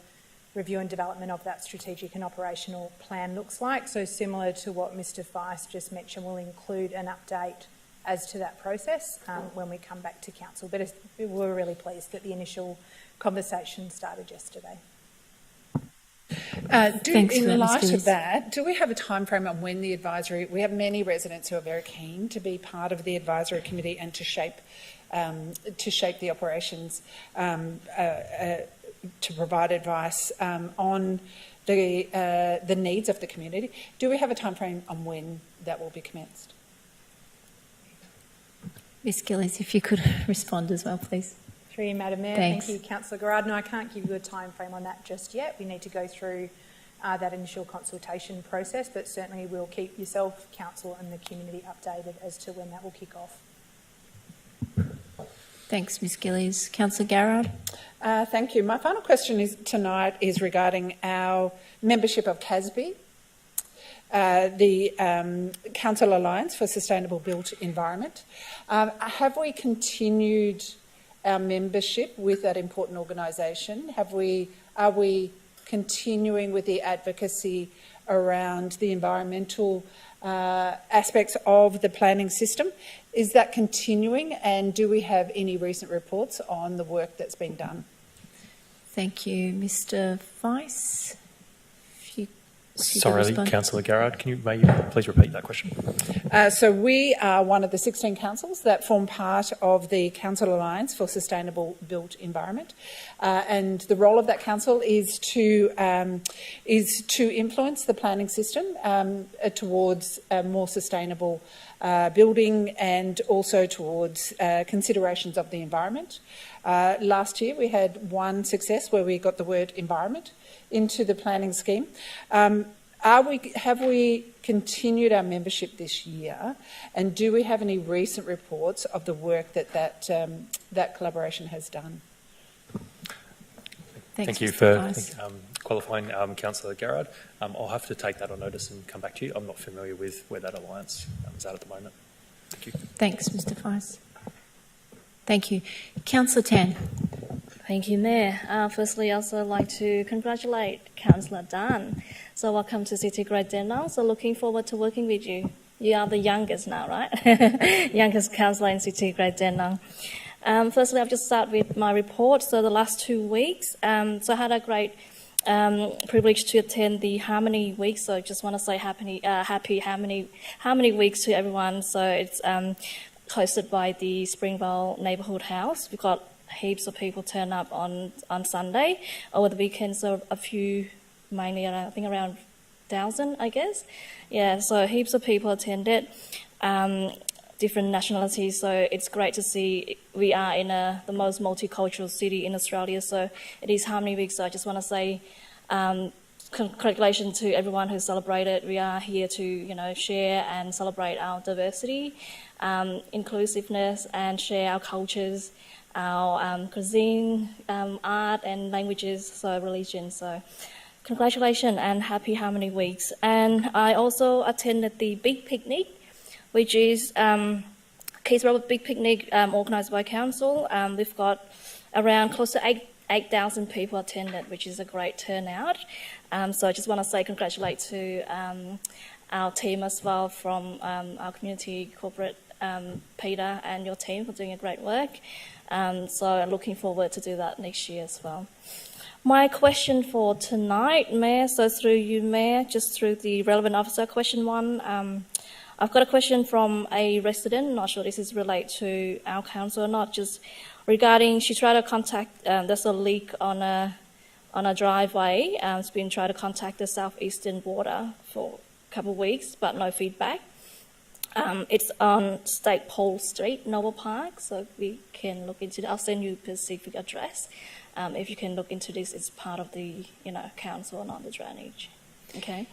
review and development of that strategic and operational plan looks like. So similar to what Mr Feist just mentioned, we'll include an update as to that process when we come back to Council. But we're really pleased that the initial conversation started yesterday. Thanks for in that, Ms. light Gillies. of that, do we have a timeframe on when the advisory? We have many residents who are very keen to be part of the advisory committee and to shape the operations, to provide advice on the needs of the community. Do we have a timeframe on when that will be commenced? Ms. Gillies, if you could respond as well, please. Through you, Madam Mayor. Thanks. Thank you, Councillor Garrard. No, I can't give you a time frame on that just yet. We need to go through that initial consultation process, but certainly we'll keep yourself, Council and the community updated as to when that will kick off. Thanks, Ms. Gillies. Councillor Garrard. Thank you. My final question tonight is regarding our membership of CASB, the Council Alliance for Sustainable Built Environment. Have we continued our membership with that important organisation? Are we continuing with the advocacy around the environmental aspects of the planning system? Is that continuing, and do we have any recent reports on the work that's been done? Thank you. Mr. Vice. Sorry, Councillor Garrard, can you please repeat that question? So we are one of the 16 councils that form part of the Council Alliance for Sustainable Built Environment, and the role of that council is to influence the planning system towards a more sustainable building and also towards considerations of the environment. Last year we had one success where we got the word environment into the planning scheme. Have we continued our membership this year, and do we have any recent reports of the work that collaboration has done? Thank you for qualifying, Councillor Garrard. I'll have to take that on notice and come back to you. I'm not familiar with where that alliance is at the moment. Thank you. Thanks, Mr. Vice. Thank you. Councillor Tan. Thank you, Mayor. Firstly, I'd also like to congratulate Councillor Dan. So welcome to City Great Dandenong. So looking forward to working with you. You are the youngest now, right? Youngest councillor in City Great Dandenong. Firstly, I'll just start with my report. So the last 2 weeks, so I had a great privilege to attend the Harmony Week. So I just want to say happy Harmony Weeks to everyone. So it's hosted by the Springvale Neighbourhood House. We've got heaps of people turn up on Sunday over the weekend. So a few, mainly I think around 1,000, I guess. Yeah, so heaps of people attended. Different nationalities, so it's great to see we are in the most multicultural city in Australia, so it is Harmony Week, so I just want to say congratulations to everyone who celebrated. We are here to, share and celebrate our diversity, inclusiveness, and share our cultures, our cuisine, art and languages, so religion, so congratulations and happy Harmony Weeks. And I also attended the Big Picnic, which is Keith Robert Big Picnic organised by Council. We've got around close to 8,000 people attended, which is a great turnout. So I just want to say congratulate to our team as well from our community corporate, Peter and your team for doing a great work. So I'm looking forward to do that next year as well. My question for tonight, Mayor, so through you, Mayor, just through the relevant officer, question one, I've got a question from a resident, not sure this is related to our council or not, just regarding, she tried to contact, there's a leak on a driveway, it's been trying to contact the Southeastern Water for a couple of weeks, but no feedback. It's on State Pole Street, Noble Park, so we can look into it. I'll send you a specific address. If you can look into this, it's part of the, council, not the drainage. Okay,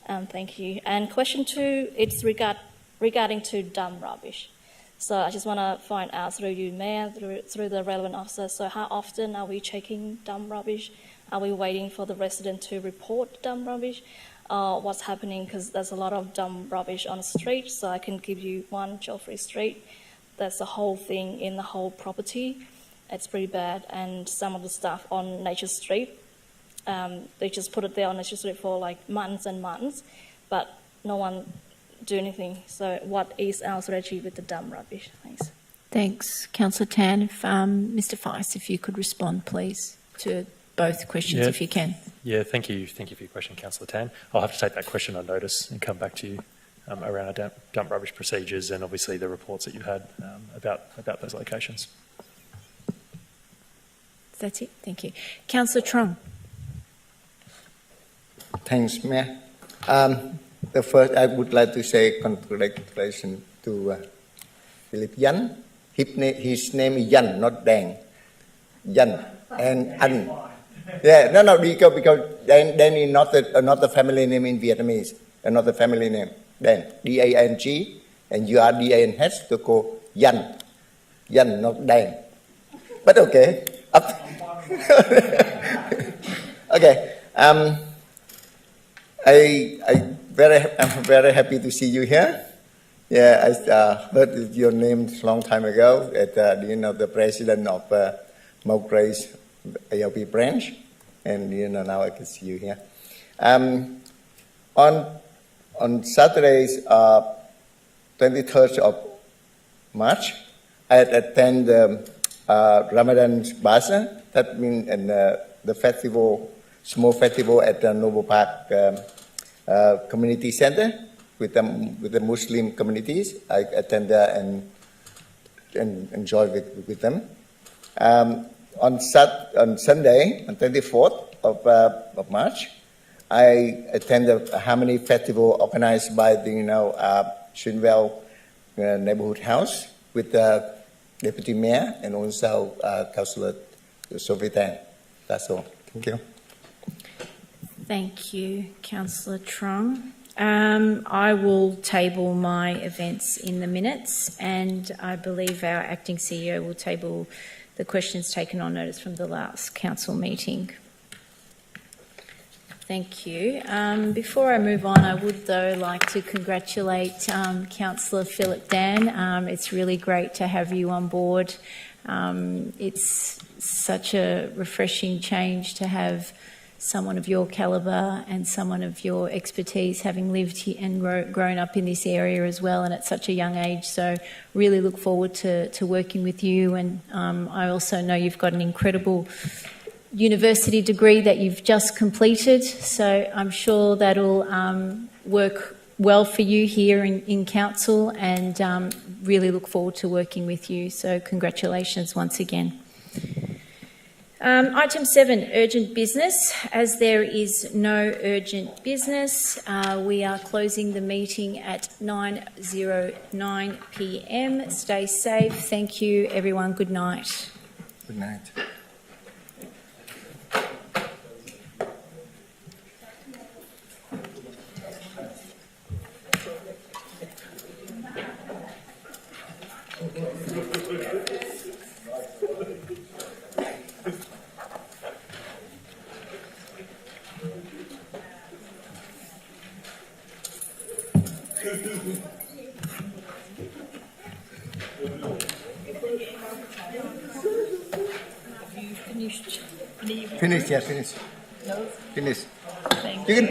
thank you. And question two, it's regarding to dump rubbish. So I just want to find out through you, Mayor, through the relevant officer, so how often are we checking dump rubbish? Are we waiting for the resident to report dump rubbish? What's happening, because there's a lot of dump rubbish on the street, so I can give you one, Joffrey Street. That's the whole thing in the whole property. It's pretty bad, and some of the stuff on Nature Street, they just put it there on Nature Street for like months and months, but no one do anything. So what is our strategy with the dump rubbish? Thanks. Thanks, Councillor Tan. If Mr. Vice, if you could respond, please, to both questions, if you can. Yeah, thank you for your question, Councillor Tan. I'll have to take that question on notice and come back to you around our dump rubbish procedures and obviously the reports that you've had about those locations. That's it. Thank you. Councillor Trong. Thanks, Mayor. The first, I would like to say congratulations to Philip Yan. His name is Yan, not Dang. Yan and An. Yeah, no, because Dan is not the family name in Vietnamese. Not the family name. Dan, D-A-N-G, and you are D-A-N-H, to call Yan. Yan, not Dang. But okay. Okay. I'm very happy to see you here. Yeah, I heard your name a long time ago at the president of Mowbray's ALP branch, and now I can see you here. On Saturdays, 23rd of March, I attend Ramadan Bazaar. That means the festival, small festival at the Noble Park Community Center with the Muslim communities. I attend there and enjoy with them. On Sunday, on 24th of March, I attend the Harmony Festival organized by the Shinwell Neighborhood House with the Deputy Mayor and also Councillor Sophie Tan. That's all. Thank you. Thank you, Councillor Trong. I will table my events in the minutes, and I believe our acting CEO will table the questions taken on notice from the last council meeting. Thank you. Before I move on, I would though like to congratulate Councillor Philip Dan. It's really great to have you on board. It's such a refreshing change to have someone of your calibre and someone of your expertise having lived here and grown up in this area as well, and at such a young age. So really look forward to working with you, and I also know you've got an incredible university degree that you've just completed, so I'm sure that'll work well for you here in council, and really look forward to working with you. So congratulations once again. Item 7, urgent business. As there is no urgent business, we are closing the meeting at 9:09 p.m. Stay safe. Thank you, everyone. Good night. Good night. Finish, yeah, finish. No? Finish. Thank You can